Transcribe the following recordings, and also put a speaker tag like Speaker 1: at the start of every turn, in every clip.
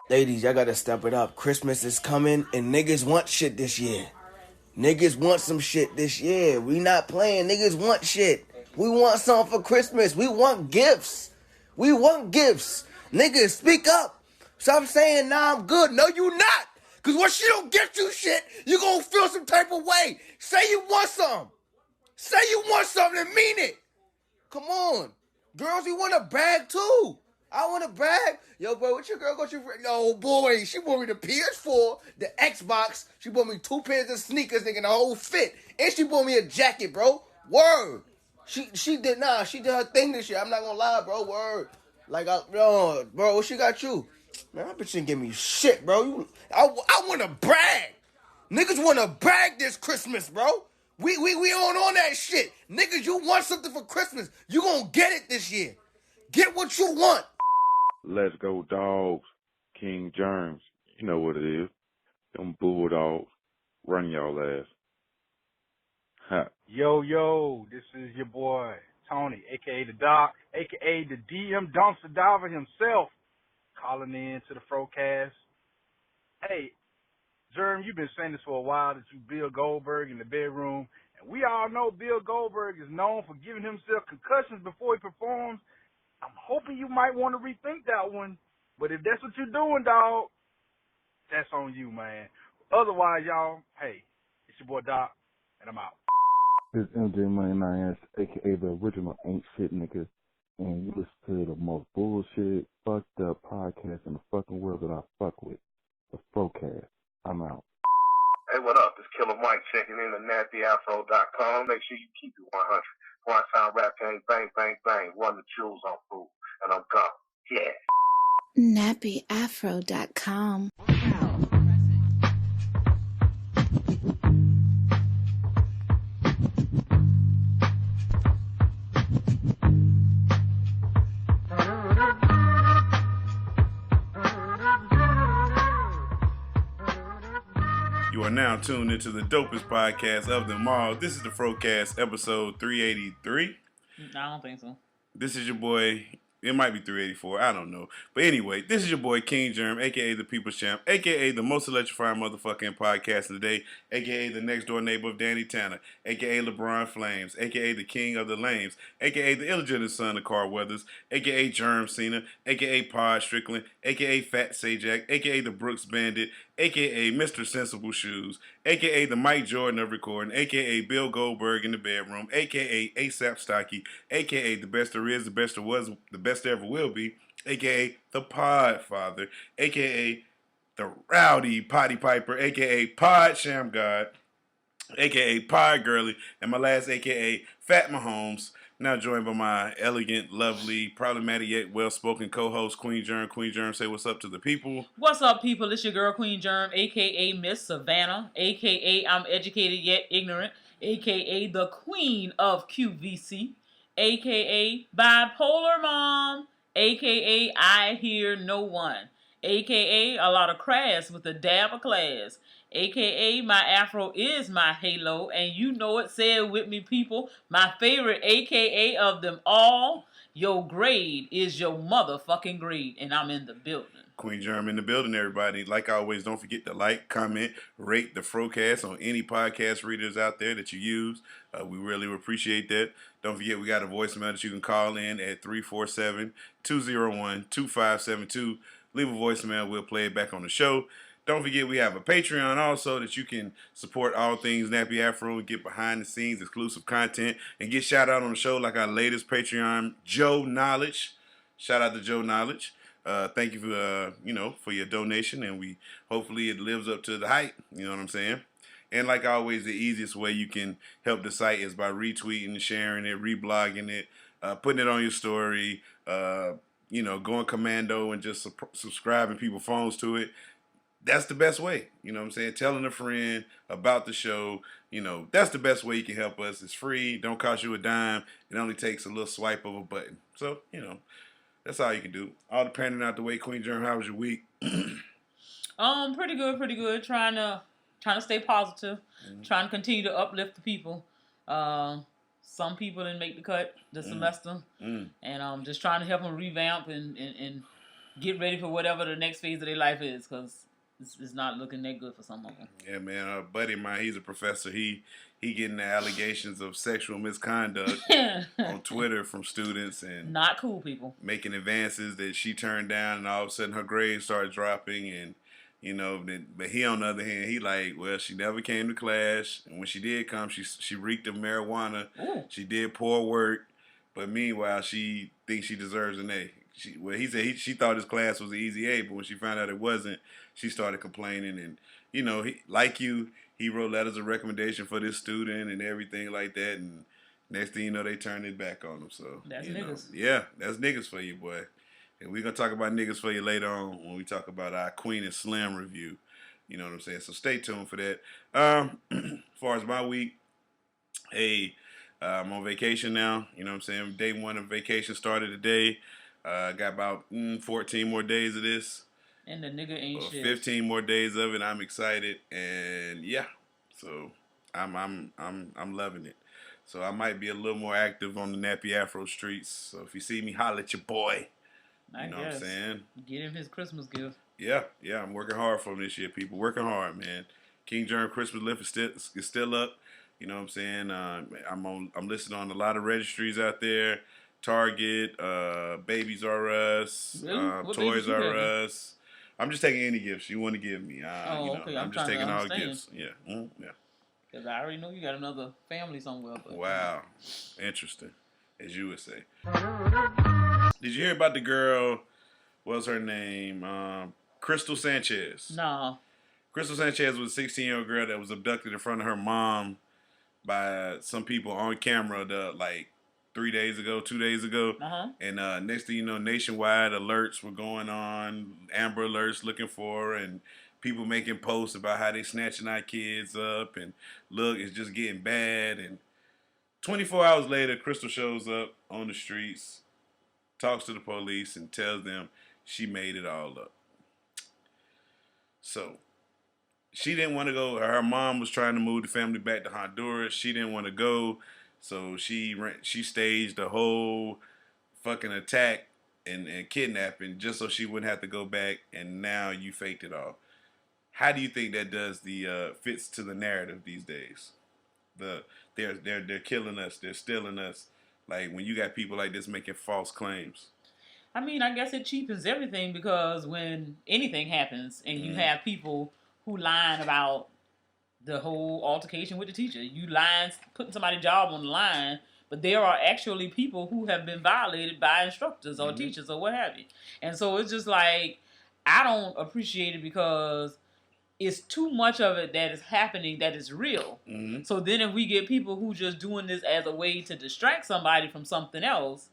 Speaker 1: Ladies, y'all gotta step it up. Christmas is coming and niggas want shit this year. Niggas want some shit this year. We not playing. Niggas want shit. We want something for Christmas. We want gifts. We want gifts. Niggas, speak up. Stop saying, nah, I'm good. No, you not. Because when she don't get you shit, you gonna feel some type of way. Say you want something. Say you want something and mean it. Come on. Girls, we want a bag too. I want a bag. Yo, bro, what your girl got you for? No, boy, she bought me the PS4, the Xbox. She bought me 2 pairs of sneakers, nigga, the whole fit. And she bought me a jacket, bro. Word. She did her thing this year. I'm not gonna lie, bro. Word. Like, bro, what she got you? Man, that bitch didn't give me shit, bro. I want a brag. Niggas want to brag this Christmas, bro. We on that shit. Niggas, you want something for Christmas. You gonna get it this year. Get what you want.
Speaker 2: Let's go, dogs. King Germs. You know what it is. Them bulldogs. Run y'all ass. Ha.
Speaker 3: Yo, this is your boy, Tony, a.k.a. The Doc, a.k.a. the DM Dumpster Diver himself, calling in to the FROCAST. Hey, Germ, you've been saying this for a while, that you Bill Goldberg in the bedroom. And we all know Bill Goldberg is known for giving himself concussions before he performs. I'm hoping you might want to rethink that one. But if that's what you're doing, dog, that's on you, man. Otherwise, y'all, hey, it's your boy Doc, and I'm out.
Speaker 2: This is MJ Money 9, a.k.a. the original ain't shit nigga. And you listen to the most bullshit, fucked up podcast in the fucking world that I fuck with. The FROCAST. I'm out.
Speaker 4: Hey, what up? It's Killer Mike checking in at nappyafro.com. Make sure you keep it 100. One time rap game, bang, bang, bang. Run the jewels on food. And I'm gone. Yeah.
Speaker 5: nappyafro.com.
Speaker 6: You are now tuned into the dopest podcast of them all. This is the FROCAST episode 383.
Speaker 7: I don't think so.
Speaker 6: This is your boy. It might be 384. I don't know. But anyway, this is your boy King Germ, a.k.a. the People's Champ, a.k.a. the most electrifying motherfucking podcast of the day, a.k.a. the next door neighbor of Danny Tanner, a.k.a. LeBron Flames, a.k.a. the king of the lames, a.k.a. the illegitimate son of Carl Weathers, a.k.a. Germ Cena, a.k.a. Pod Strickland, a.k.a. Fat Sajak, a.k.a. the Brooks Bandit, a.k.a. Mr. Sensible Shoes, a.k.a. the Mike Jordan of recording, a.k.a. Bill Goldberg in the bedroom, a.k.a. ASAP Stocky, a.k.a. the best there is, the best there was, the best there ever will be, a.k.a. the Pod Father, a.k.a. the Rowdy Potty Piper, a.k.a. Pod Sham God, a.k.a. Pod Girly, and my last a.k.a. Fat Mahomes. Now joined by my elegant, lovely, problematic yet well-spoken co-host, Queen Germ. Queen Germ, say what's up to the people.
Speaker 7: What's up, people? It's your girl, Queen Germ, a.k.a. Miss Savannah, a.k.a. I'm educated yet ignorant, a.k.a. the Queen of QVC, a.k.a. Bipolar Mom, a.k.a. I Hear No One, a.k.a. a lot of crass with a dab of class, a.k.a. my afro is my halo, and you know it. Say it with me, people. My favorite a.k.a. of them all, your grade is your motherfucking grade, and I'm in the building.
Speaker 6: Queen Germ in the building, everybody. Like always, don't forget to like, comment, rate the FROCAST on any podcast readers out there that you use. We really appreciate that. Don't forget, we got a voicemail that you can call in at 347-201-2572. Leave a voicemail. We'll play it back on the show. Don't forget, we have a Patreon also that you can support all things Nappy Afro and get behind the scenes exclusive content and get shout out on the show like our latest Patreon, Joe Knowledge. Shout out to Joe Knowledge. Thank you for for your donation, and we hopefully it lives up to the hype. You know what I'm saying? And like always, the easiest way you can help the site is by retweeting, sharing it, reblogging it, putting it on your story. Going commando and just subscribing people's phones to it. That's the best way. You know what I'm saying? Telling a friend about the show. That's the best way you can help us. It's free. Don't cost you a dime. It only takes a little swipe of a button. So, that's all you can do. All the panning out the way. Queen Germ, how was your week?
Speaker 7: Pretty good. Trying to stay positive. Mm-hmm. Trying to continue to uplift the people. Some people didn't make the cut this semester. And just trying to help them revamp and get ready for whatever the next phase of their life is, because it's not looking that good for some of them.
Speaker 6: Yeah, man. A buddy of mine, he's a professor. He getting the allegations of sexual misconduct on Twitter from students and
Speaker 7: not cool people
Speaker 6: making advances that she turned down, and all of a sudden her grades started dropping, and but he on the other hand, he like, well, she never came to class, and when she did come, she reeked of marijuana.
Speaker 7: Ooh.
Speaker 6: She did poor work, but meanwhile, she thinks she deserves an A. He said she thought his class was an easy A, but when she found out it wasn't, she started complaining. And he wrote letters of recommendation for this student and everything like that. And next thing you know, they turned it back on him. So
Speaker 7: that's niggas.
Speaker 6: Yeah, that's niggas for you, boy. And we're gonna talk about niggas for you later on when we talk about our Queen and Slim review. You know what I'm saying? So stay tuned for that. As far as my week, hey, I'm on vacation now. You know what I'm saying? Day one of vacation started today. Got about 14 more days of this.
Speaker 7: And the nigga ain't shit.
Speaker 6: 15 more days of it. I'm excited, and yeah, so I'm loving it. So I might be a little more active on the Nappy Afro streets. So if you see me, holler at your boy.
Speaker 7: I
Speaker 6: know
Speaker 7: guess.
Speaker 6: What I'm saying? Get
Speaker 7: him his Christmas gift.
Speaker 6: Yeah, I'm working hard for him this year, people. Working hard, man. King Germ Christmas lift is still up. You know what I'm saying? I'm listed on a lot of registries out there. Target, Babies R Us,
Speaker 7: really?
Speaker 6: Toys R Us. I'm just taking any gifts you want to give me.
Speaker 7: Okay.
Speaker 6: I'm just taking all gifts. Yeah. Yeah.
Speaker 7: Because I already know you got another family somewhere. But,
Speaker 6: wow. Interesting, as you would say. Did you hear about the girl, what's her name? Karol Sanchez.
Speaker 7: No.
Speaker 6: Karol Sanchez was a 16-year-old girl that was abducted in front of her mom by some people on camera 2 days ago.
Speaker 7: Uh-huh.
Speaker 6: And next thing you know, nationwide alerts were going on, Amber Alerts looking for her, and people making posts about how they snatching our kids up, and look, it's just getting bad. And 24 hours later, Karol shows up on the streets, talks to the police, and tells them she made it all up. So she didn't want to go. Her mom was trying to move the family back to Honduras. She didn't want to go. So she staged a whole fucking attack and kidnapping just so she wouldn't have to go back, and now you faked it all. How do you think that does fits to the narrative these days? They're killing us, they're stealing us. Like when you got people like this making false claims.
Speaker 7: I mean, I guess it cheapens everything, because when anything happens and you have people who lying about the whole altercation with the teacher, you lying, putting somebody's job on the line, but there are actually people who have been violated by instructors or teachers or what have you. And so it's just like, I don't appreciate it, because it's too much of it that is happening that is real.
Speaker 6: Mm-hmm.
Speaker 7: So then if we get people who just doing this as a way to distract somebody from something else,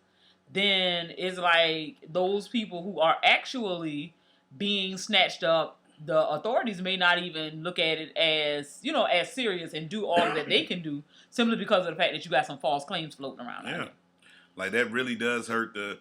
Speaker 7: then it's like those people who are actually being snatched up, the authorities may not even look at it as, as serious and do all that they can do, simply because of the fact that you got some false claims floating around.
Speaker 6: Yeah, like that really does hurt the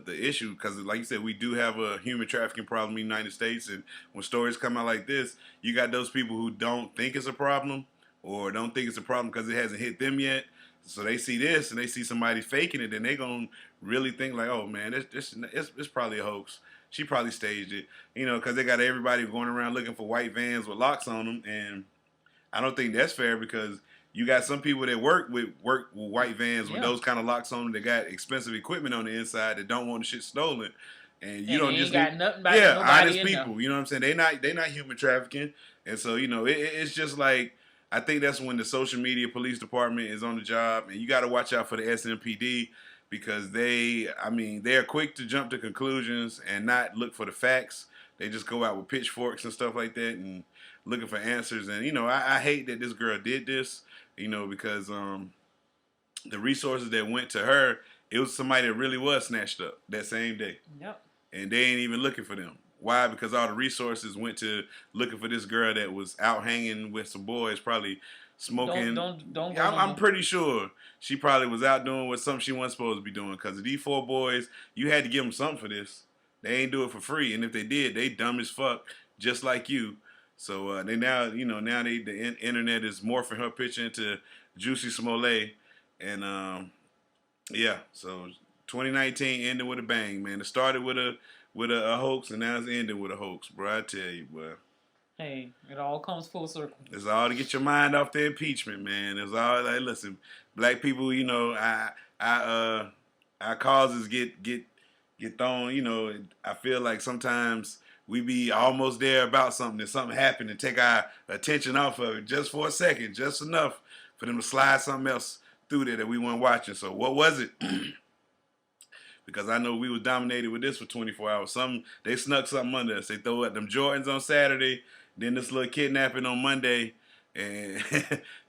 Speaker 6: issue, because like you said, we do have a human trafficking problem in the United States, and when stories come out like this, you got those people who don't think it's a problem, or don't think it's a problem because it hasn't hit them yet. So they see this and they see somebody faking it, and they gonna really think like, oh man, it's probably a hoax. She probably staged it, because they got everybody going around looking for white vans with locks on them, and I don't think that's fair, because you got some people that work with white vans with those kind of locks on them that got expensive equipment on the inside that don't want the shit stolen, and you don't just
Speaker 7: got nothing about
Speaker 6: honest people. You know what I'm saying? They not human trafficking, and so it's just like, I think that's when the social media police department is on the job, and you got to watch out for the SMPD, because they're quick to jump to conclusions and not look for the facts. They just go out with pitchforks and stuff like that and looking for answers. And, I hate that this girl did this, because the resources that went to her, it was somebody that really was snatched up that same day.
Speaker 7: Yep. And
Speaker 6: they ain't even looking for them. Why? Because all the resources went to looking for this girl that was out hanging with some boys, probably smoking.
Speaker 7: Don't
Speaker 6: I'm pretty sure she probably was out doing something she wasn't supposed to be doing. Because these 4 boys, you had to give them something for this. They ain't do it for free, and if they did, they dumb as fuck, just like you. So they now, the internet is morphing her picture into Juicy Smollett, and so 2019 ended with a bang, man. It started with with a hoax, and now it's ending with a hoax, bro. I tell you, bro.
Speaker 7: Hey, it all comes full circle.
Speaker 6: It's all to get your mind off the impeachment, man. It's all like, listen, black people, you know, our causes get thrown. You know, I feel like sometimes we be almost there about something, and something happened, and take our attention off of it just for a second, just enough for them to slide something else through there that we weren't watching. So what was it? Because I know we was dominated with this for 24 hours. They snuck something under us. They throw at them Jordans on Saturday, then this little kidnapping on Monday, and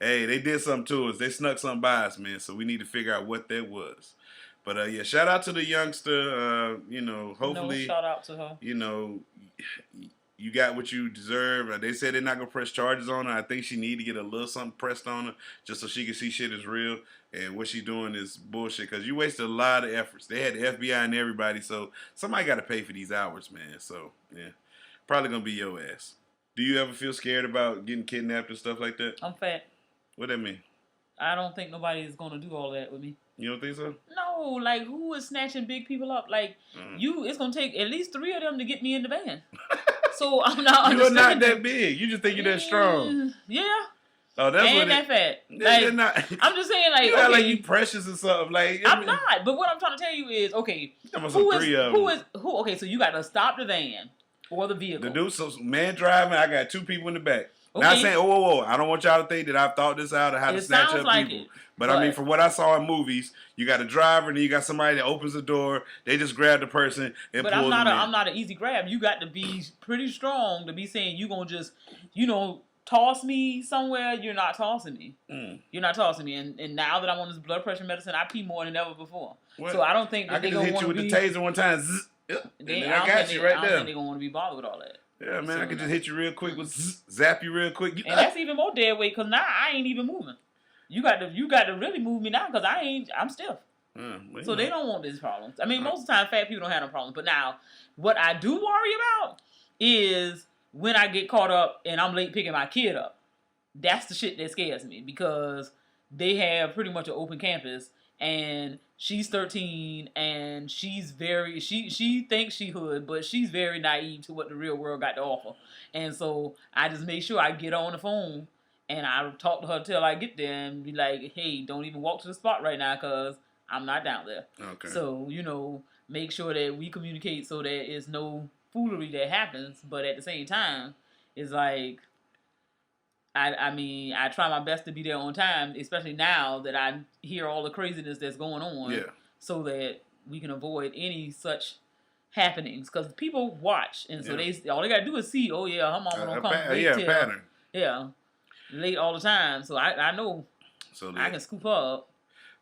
Speaker 6: hey, they did something to us. They snuck something by us, man. So we need to figure out what that was. But yeah, shout out to the youngster. You know, hopefully,
Speaker 7: no, shout out to her.
Speaker 6: You know, you got what you deserve. They said they're not gonna press charges on her. I think she need to get a little something pressed on her just so she can see shit is real. And what she's doing is bullshit because you wasted a lot of efforts. They had the FBI and everybody, so somebody got to pay for these hours, man. So yeah, probably gonna be your ass. Do you ever feel scared about getting kidnapped and stuff like that?
Speaker 7: I'm fat.
Speaker 6: What that mean?
Speaker 7: I don't think nobody is gonna do all that with me.
Speaker 6: You don't think so?
Speaker 7: No, like who is snatching big people up? Like it's gonna take at least 3 of them to get me in the van. So I'm not.
Speaker 6: You're not that big. You just think you're that strong.
Speaker 7: Yeah.
Speaker 6: Oh, that's
Speaker 7: and
Speaker 6: what
Speaker 7: that fat.
Speaker 6: They're
Speaker 7: Like,
Speaker 6: not.
Speaker 7: I'm just saying, like,
Speaker 6: You act like you precious or something. Like
Speaker 7: I'm not. But what I'm trying to tell you is, okay, who? Okay, so you got to stop the van or the vehicle.
Speaker 6: The dude, so man driving. I got 2 people in the back.
Speaker 7: Okay.
Speaker 6: Not saying, whoa. I don't want y'all to think that I've thought this out or how to snatch up
Speaker 7: like
Speaker 6: people.
Speaker 7: It,
Speaker 6: but I mean, from what I saw in movies, you got a driver and then you got somebody that opens the door. They just grab the person and pull them in. But
Speaker 7: I'm not an easy grab. You got to be pretty strong to be saying you gonna just, toss me somewhere. You're not tossing me. You're not tossing me. And now that I'm on this blood pressure medicine, I pee more than ever before. What? So I don't think that
Speaker 6: they're gonna hit you with the taser one time. Zzz, I got you right there. I don't think they're gonna want to be bothered with all that. Yeah, man, I can just hit you real quick with zap you real quick.
Speaker 7: And that's even more dead weight because now I ain't even moving. You got to really move me now because I'm stiff. So they don't want these problems. I mean, most of the time fat people don't have no problems. But now, what I do worry about is when I get caught up and I'm late picking my kid up. That's the shit that scares me because they have pretty much an open campus and she's 13 and she's very she thinks she hood, but she's very naive to what the real world got to offer. And so I just make sure I get on the phone and I talk to her till I get there and be like, hey, don't even walk to the spot right now because I'm not down there. Okay. So, make sure that we communicate so there is no foolery that happens, but at the same time, it's like I try my best to be there on time, especially now that I hear all the craziness that's going on, so that we can avoid any such happenings. Because people watch, and so all they gotta do is see, oh yeah, her mama don't come late
Speaker 6: pattern.
Speaker 7: Yeah, late all the time. So I know I can scoop her up.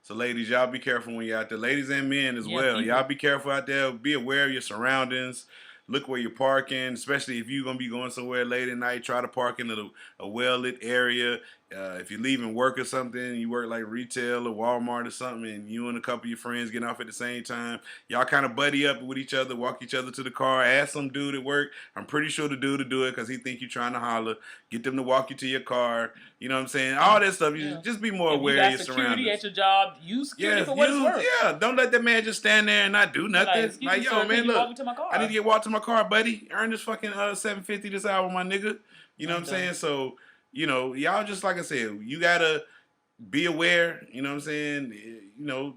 Speaker 6: So ladies, y'all be careful when you're out there. Ladies and men as well. People. Y'all be careful out there. Be aware of your surroundings. Look where you're parking, especially if you're going to be going somewhere late at night. Try to park in a well-lit area. If you're leaving work or something, you work like retail or Walmart or something, and you and a couple of your friends getting off at the same time, y'all kind of buddy up with each other, walk each other to the car, ask some dude at work. I'm pretty sure the dude will do it because he think you're trying to holler. Get them to walk you to your car. You know what I'm saying? All that stuff. You just be more aware of your surroundings.
Speaker 7: Security at your job. Use security for what it's worth.
Speaker 6: Yeah, don't let that man just stand there and not do nothing. Like yo, man, look, I need to get walked to my car, buddy. Earn this fucking $7.50 this hour, my nigga. You know what I'm saying? So. Y'all just like I said, you gotta be aware. You know what I'm saying?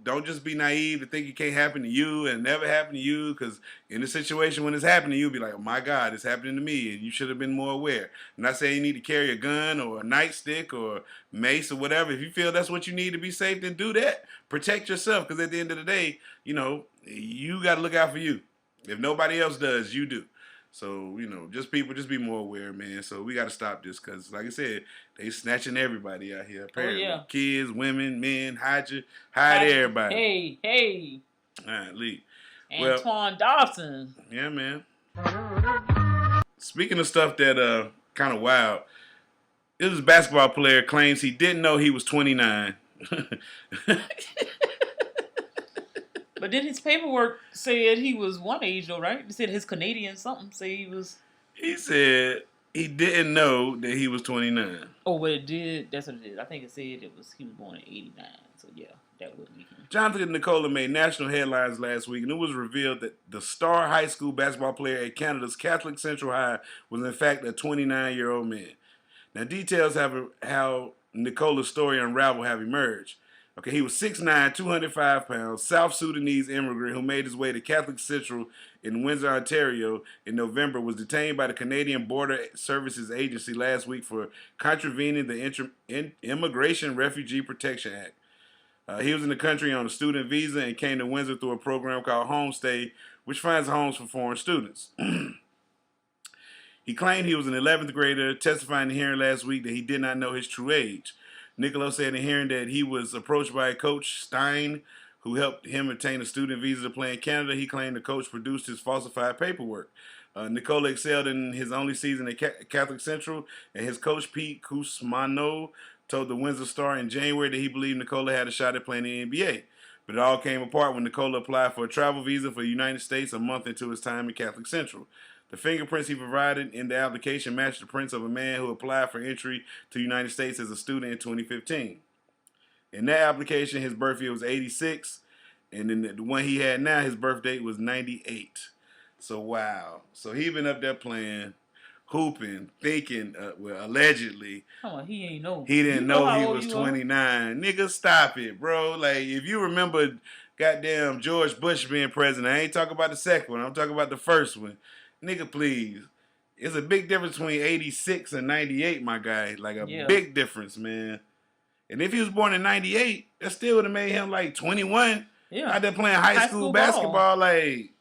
Speaker 6: Don't just be naive to think it can't happen to you and never happen to you. Because in a situation when it's happening, you'll be like, "Oh my God, it's happening to me," and you should have been more aware. I'm not saying you need to carry a gun or a nightstick or mace or whatever. If you feel that's what you need to be safe, then do that. Protect yourself, because at the end of the day, you got to look out for you. If nobody else does, you do. So, just be more aware, man. So we got to stop this because, like I said, they snatching everybody out here. Apparently. Oh, yeah. Kids, women, men, hide everybody.
Speaker 7: Hey.
Speaker 6: All right, Lee.
Speaker 7: Antoine Dawson.
Speaker 6: Yeah, man. Speaking of stuff that kind of wild, this basketball player claims he didn't know he was 29.
Speaker 7: But then his paperwork said he was one age, though, right? It said his Canadian something say he was.
Speaker 6: He said he didn't know that he was 29.
Speaker 7: Oh, but it did. That's what it is. I think it said he was born in 89. So yeah, That was weekend.
Speaker 6: Jonathan and Nicola made national headlines last week, and it was revealed that the star high school basketball player at Canada's Catholic Central High was in fact a 29-year-old man. Now, details of how Nicola's story unraveled have emerged. Okay, he was 6'9", 205 pounds, South Sudanese immigrant who made his way to Catholic Central in Windsor, Ontario in November, was detained by the Canadian Border Services Agency last week for contravening the Immigration Refugee Protection Act. He was in the country on a student visa and came to Windsor through a program called Homestay, which finds homes for foreign students. He claimed he was an 11th grader, testifying in hearing last week that he did not know his true age. Niccolo said in hearing that he was approached by Coach Stein, who helped him obtain a student visa to play in Canada. He claimed the coach produced his falsified paperwork. Nicola excelled in his only season at Catholic Central, and his coach, Pete Kusmano, told the Windsor Star in January that he believed Nicola had a shot at playing in the NBA. But it all came apart when Nicola applied for a travel visa for the United States a month into his time at Catholic Central. The fingerprints he provided in the application matched the prints of a man who applied for entry to the United States as a student in 2015. In that application, his birth year was 86, and in the one he had now, his birth date was 98. So, wow. So, he been up there playing, hooping, thinking, allegedly.
Speaker 7: Come on, he ain't know.
Speaker 6: He didn't know he was 29. Nigga, stop it, bro. Like, if you remember goddamn George Bush being president, I ain't talking about the second one. I'm talking about the first one. Nigga, please. It's a big difference between 86 and 98, my guy. Like, a big difference, man. And if he was born in 98, that still would have made him, like, 21. Yeah. Out there playing high school basketball, like.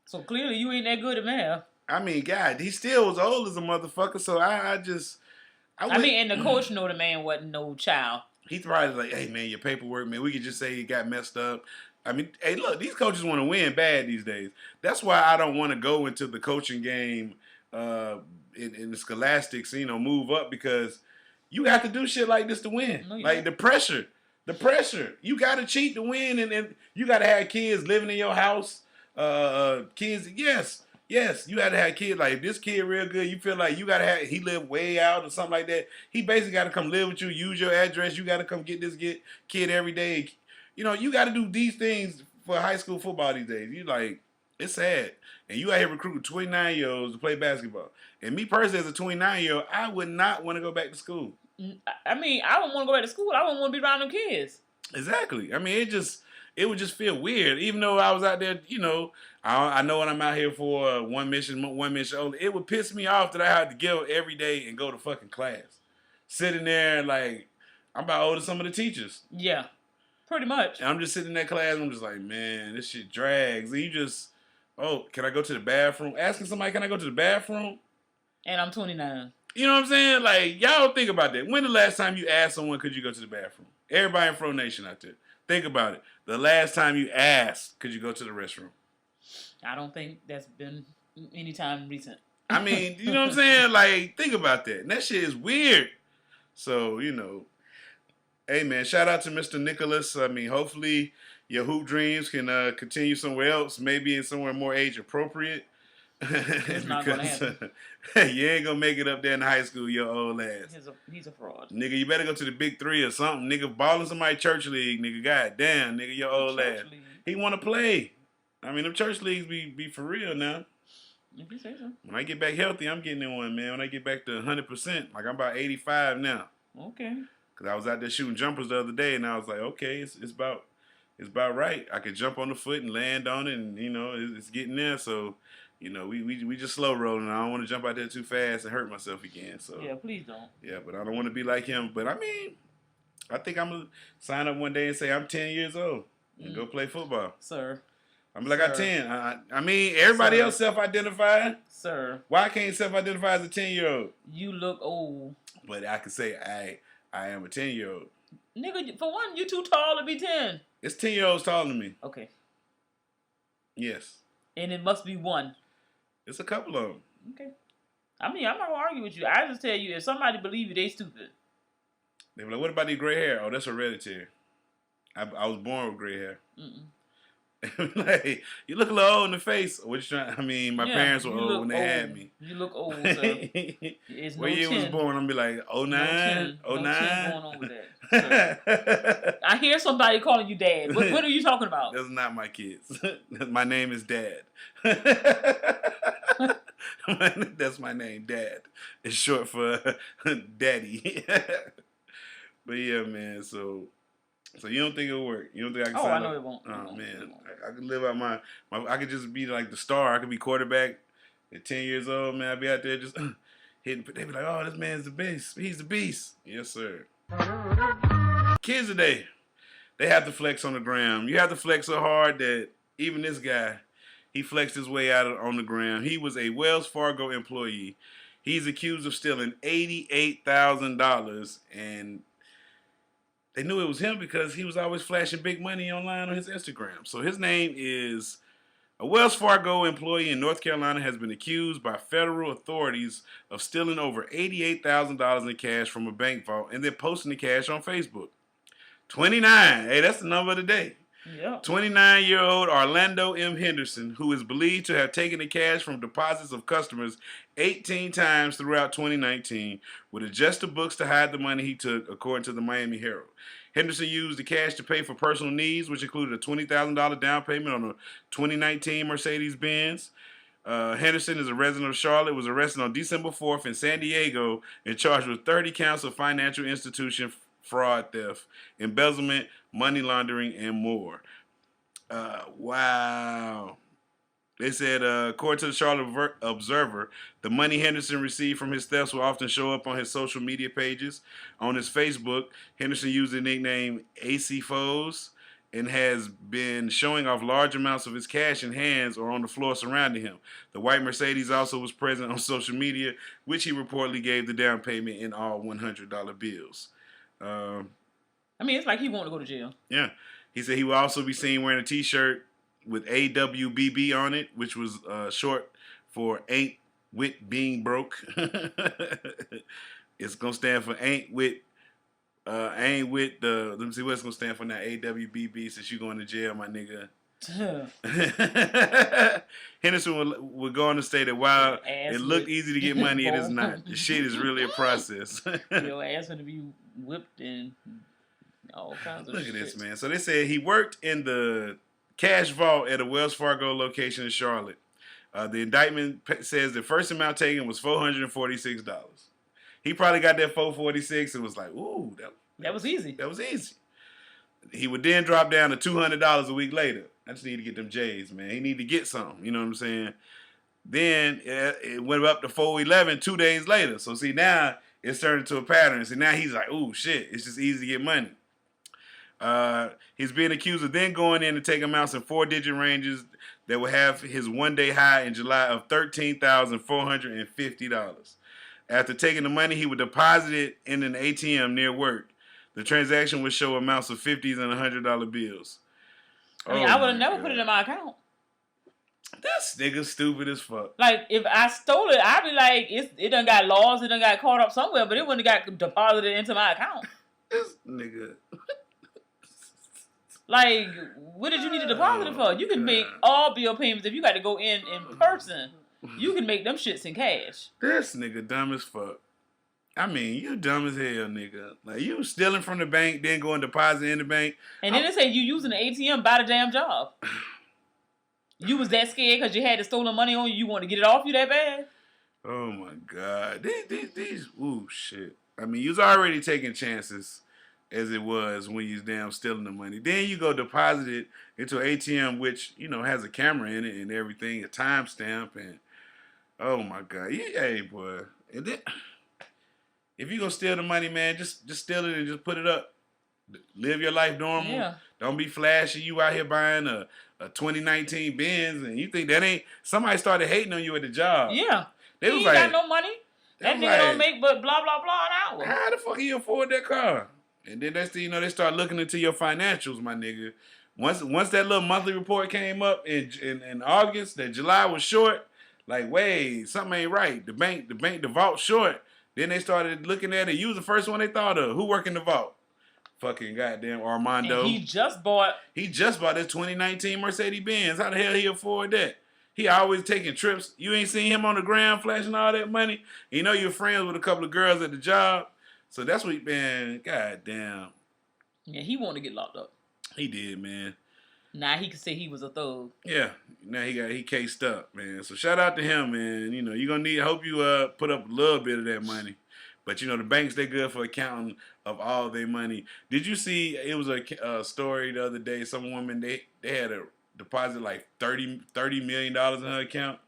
Speaker 7: So, clearly, you ain't that good at math.
Speaker 6: I mean, God, he still was old as a motherfucker, so I
Speaker 7: mean, and the coach know the man wasn't no child.
Speaker 6: He's probably like, hey, man, your paperwork, man, we could just say you got messed up. I mean, hey, look, these coaches want to win bad these days. That's why I don't want to go into the coaching game in the scholastics, move up, because you have to do shit like this to win. No, like, the pressure. You got to cheat to win, and you got to have kids living in your house. Kids, yes, you got to have kids. Like, if this kid real good, you feel like you got to have, he live way out or something like that. He basically got to come live with you, use your address. You got to come get this kid every day. You got to do these things for high school football these days. You like, it's sad. And you out here recruiting 29-year-olds to play basketball. And me personally, as a 29-year-old, I would not want to go back to school.
Speaker 7: I mean, I don't want to go back to school. I don't want to be around them kids.
Speaker 6: Exactly. I mean, it would just feel weird. Even though I was out there, I know what I'm out here for, one mission only. It would piss me off that I had to get up every day and go to fucking class. Sitting there like, I'm about older than some of the teachers.
Speaker 7: Yeah. Pretty much.
Speaker 6: And I'm just sitting in that class and I'm just like, man, this shit drags. And you just, can I go to the bathroom? Asking somebody, can I go to the bathroom?
Speaker 7: And I'm 29.
Speaker 6: You know what I'm saying? Like, y'all think about that. When the last time you asked someone, could you go to the bathroom? Everybody in Fro Nation out there. Think about it. The last time you asked, could you go to the restroom?
Speaker 7: I don't think that's been any time recent.
Speaker 6: I mean, you know what I'm saying? Like, think about that. And that shit is weird. So, hey, man, shout out to Mr. Nicholas. I mean, hopefully your hoop dreams can continue somewhere else, maybe somewhere more age appropriate.
Speaker 7: It's not going to happen.
Speaker 6: You ain't going to make it up there in high school, your old ass.
Speaker 7: He's a fraud.
Speaker 6: Nigga, you better go to the Big Three or something. Nigga, balling somebody church league, nigga. God damn, nigga, your old ass. League. He want to play. I mean, them church leagues be for real now.
Speaker 7: If you say so.
Speaker 6: When I get back healthy, I'm getting in one, man. When I get back to 100%, like I'm about 85 now.
Speaker 7: Okay.
Speaker 6: Because I was out there shooting jumpers the other day, and I was like, okay, it's about right. I could jump on the foot and land on it, and, it's getting there. So, we just slow rolling. I don't want to jump out there too fast and hurt myself again. So
Speaker 7: yeah, please don't.
Speaker 6: Yeah, but I don't want to be like him. But, I mean, I think I'm going to sign up one day and say I'm 10 years old and go play football.
Speaker 7: Sir.
Speaker 6: I'm like, I'm 10. I mean, everybody else self-identified.
Speaker 7: Sir.
Speaker 6: Why can't self-identify as a 10-year-old?
Speaker 7: You look old.
Speaker 6: But I can say I am a 10-year-old.
Speaker 7: Nigga, for one, you too tall to be 10.
Speaker 6: It's 10-year-olds taller than me.
Speaker 7: Okay.
Speaker 6: Yes.
Speaker 7: And it must be one.
Speaker 6: It's a couple of them.
Speaker 7: Okay. I mean, I'm not going to argue with you. I just tell you, if somebody believe you, they stupid.
Speaker 6: They be like, what about the gray hair? Oh, that's hereditary. I was born with gray hair. Like, you look a little old in the face. What you trying? I mean, my parents were old when they had me.
Speaker 7: You look old, sir.
Speaker 6: Where you was born, I'm be like, 09, 09.
Speaker 7: No 10 going on with I hear somebody calling you dad. What are you talking about?
Speaker 6: That's not my kids. My name is Dad. That's my name, Dad. It's short for Daddy. But yeah, man. So you don't think it'll work? You don't think I can?
Speaker 7: I know it won't.
Speaker 6: Oh man, I could live out my. I could just be like the star. I could be quarterback at 10 years old. Man, I'd be out there just hitting. They'd be like, "Oh, this man's the beast. He's the beast." Yes, sir. Kids today, they have to flex on the gram. You have to flex so hard that even this guy, he flexed his way out on the gram. He was a Wells Fargo employee. He's accused of stealing $88,000, and they knew it was him because he was always flashing big money online on his Instagram. So his name is a Wells Fargo employee in North Carolina has been accused by federal authorities of stealing over $88,000 in cash from a bank vault and then posting the cash on Facebook. 29. Hey, that's the number of the day.
Speaker 7: Yep.
Speaker 6: 29-year-old Orlando M. Henderson, who is believed to have taken the cash from deposits of customers 18 times throughout 2019, would adjust the books to hide the money he took, according to the Miami Herald. Henderson used the cash to pay for personal needs, which included a $20,000 down payment on a 2019 Mercedes-Benz. Henderson is a resident of Charlotte, was arrested on December 4th in San Diego and charged with 30 counts of financial institution fraud, theft, embezzlement, money laundering, and more. Wow. They said, according to the Charlotte Observer, the money Henderson received from his thefts will often show up on his social media pages. On his Facebook, Henderson used the nickname AC Foes and has been showing off large amounts of his cash in hands or on the floor surrounding him. The white Mercedes also was present on social media, which he reportedly gave the down payment in all $100 bills.
Speaker 7: I mean, it's like he wanted to go to jail.
Speaker 6: Yeah. He said he will also be seen wearing a T-shirt with AWBB on it, which was short for Ain't Wit Being Broke. It's going to stand for Ain't Wit, let me see what it's going to stand for now, AWBB, since you're going to jail, my nigga. Henderson would go on to say that while it looked easy to get money, it is not. The shit is really a process.
Speaker 7: Your ass going to be whipped and all kinds of shit.
Speaker 6: Look at this, man. So they said he worked in the cash vault at a Wells Fargo location in Charlotte. The indictment says the first amount taken was $446. He probably got that $446 and was like, ooh,
Speaker 7: that was easy.
Speaker 6: That was easy. He would then drop down to $200 a week later. I just need to get them J's, man. He need to get some. You know what I'm saying? Then it went up to $411 2 days later. So see, now it's turned into a pattern. So now he's like, ooh, shit, it's just easy to get money. He's being accused of then going in to take amounts in 4-digit ranges that would have his one-day high in July of $13,450. After taking the money, he would deposit it in an ATM near work. The transaction would show amounts of $50s and $100 bills.
Speaker 7: I mean, I would have never put it in my account.
Speaker 6: This nigga stupid as fuck.
Speaker 7: Like, if I stole it, I'd be like, it done got lost, it done got caught up somewhere, but it wouldn't have got deposited into my account.
Speaker 6: This nigga.
Speaker 7: Like, what did you need to deposit it for? You can make all bill payments if you got to go in person. You can make them shits in cash.
Speaker 6: This nigga dumb as fuck. I mean, you dumb as hell, nigga. Like, you stealing from the bank, then going deposit in the bank.
Speaker 7: And then they say you using the ATM by the damn job. You was that scared because you had the stolen money on you. You want to get it off you that bad?
Speaker 6: Oh, my God. These ooh, shit. I mean, you was already taking chances as it was when you was damn stealing the money. Then you go deposit it into an ATM, which, you know, has a camera in it and everything, a timestamp, and oh, my God. Hey, boy. And then, if you gonna steal the money, man, just steal it and just put it up. Live your life normal.
Speaker 7: Yeah.
Speaker 6: Don't be flashy. You out here buying a 2019 Benz and you think that ain't... Somebody started hating on you at the job.
Speaker 7: Yeah.
Speaker 6: They was
Speaker 7: ain't
Speaker 6: like,
Speaker 7: got no money. That nigga don't make but blah, blah, blah an hour.
Speaker 6: How the fuck can you afford that car? And then next thing you know, they start looking into your financials, my nigga. Once that little monthly report came up in August, that July was short, like, wait, something ain't right. The vault short. Then they started looking at it. You was the first one they thought of. Who working the vault? Fucking goddamn Armando.
Speaker 7: And he just bought
Speaker 6: his 2019 Mercedes-Benz. How the hell he afford that? He always taking trips. You ain't seen him on the ground flashing all that money. You know you're friends with a couple of girls at the job. So that's what he been, goddamn.
Speaker 7: Yeah, he wanted to get locked up.
Speaker 6: He did, man.
Speaker 7: Now he can say he was a thug.
Speaker 6: Yeah, now he cased up, man. So shout out to him, man. You know, you're gonna need. I hope you put up a little bit of that money. But you know, the banks, they good for accounting of all their money. Did you see? It was a story the other day. Some woman they had a deposit like $30 million in her account.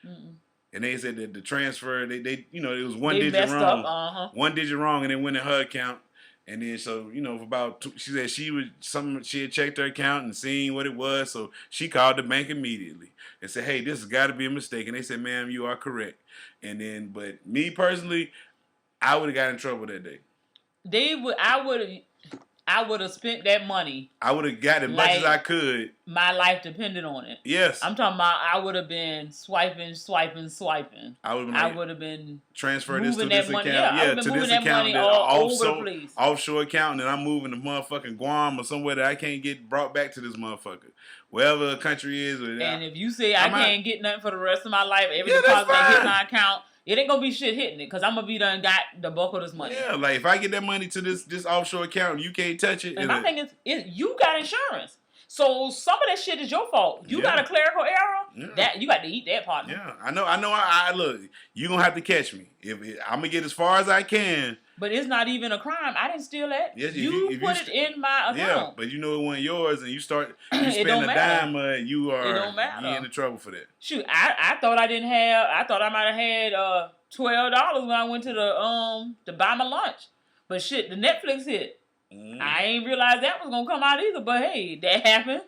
Speaker 6: Mm-mm. And they said that the transfer, they you know, it was one digit wrong.
Speaker 7: Up,
Speaker 6: 1 digit wrong, and it went in her account. And then, so, you know, for about she said she had checked her account and seen what it was. So she called the bank immediately and said, hey, this has got to be a mistake. And they said, ma'am, you are correct. And then, but me personally, I would have got in trouble that day.
Speaker 7: I would have spent that money.
Speaker 6: I would have got as much as I could.
Speaker 7: My life depended on it.
Speaker 6: Yes.
Speaker 7: I'm talking about I would have been swiping.
Speaker 6: I would have been transferred this to this account.
Speaker 7: Yeah, to this account, all over the place.
Speaker 6: Offshore account, and I'm moving to motherfucking Guam or somewhere that I can't get brought back to this motherfucker. Wherever the country is.
Speaker 7: And if you say I can't get nothing for the rest of my life, every deposit that hits my account, it ain't gonna be shit hitting it, because I'm gonna be done got the bulk of this money.
Speaker 6: Yeah, like if I get that money to this offshore account, you can't touch it.
Speaker 7: And my thing is, you got insurance. So some of that shit is your fault. You got a clerical error. That you got to eat that, partner.
Speaker 6: Yeah, I know. I look. You gonna have to catch me. I'm gonna get as far as I can.
Speaker 7: But it's not even a crime. I didn't steal that.
Speaker 6: Yes,
Speaker 7: you put it in my account.
Speaker 6: Yeah, but you know it wasn't yours, and you spend a dime, you in the trouble for that.
Speaker 7: Shoot, I thought I didn't have. I thought I might have had $12 when I went to to buy my lunch. But shit, the Netflix hit. I ain't realized that was gonna come out either. But hey, that happened.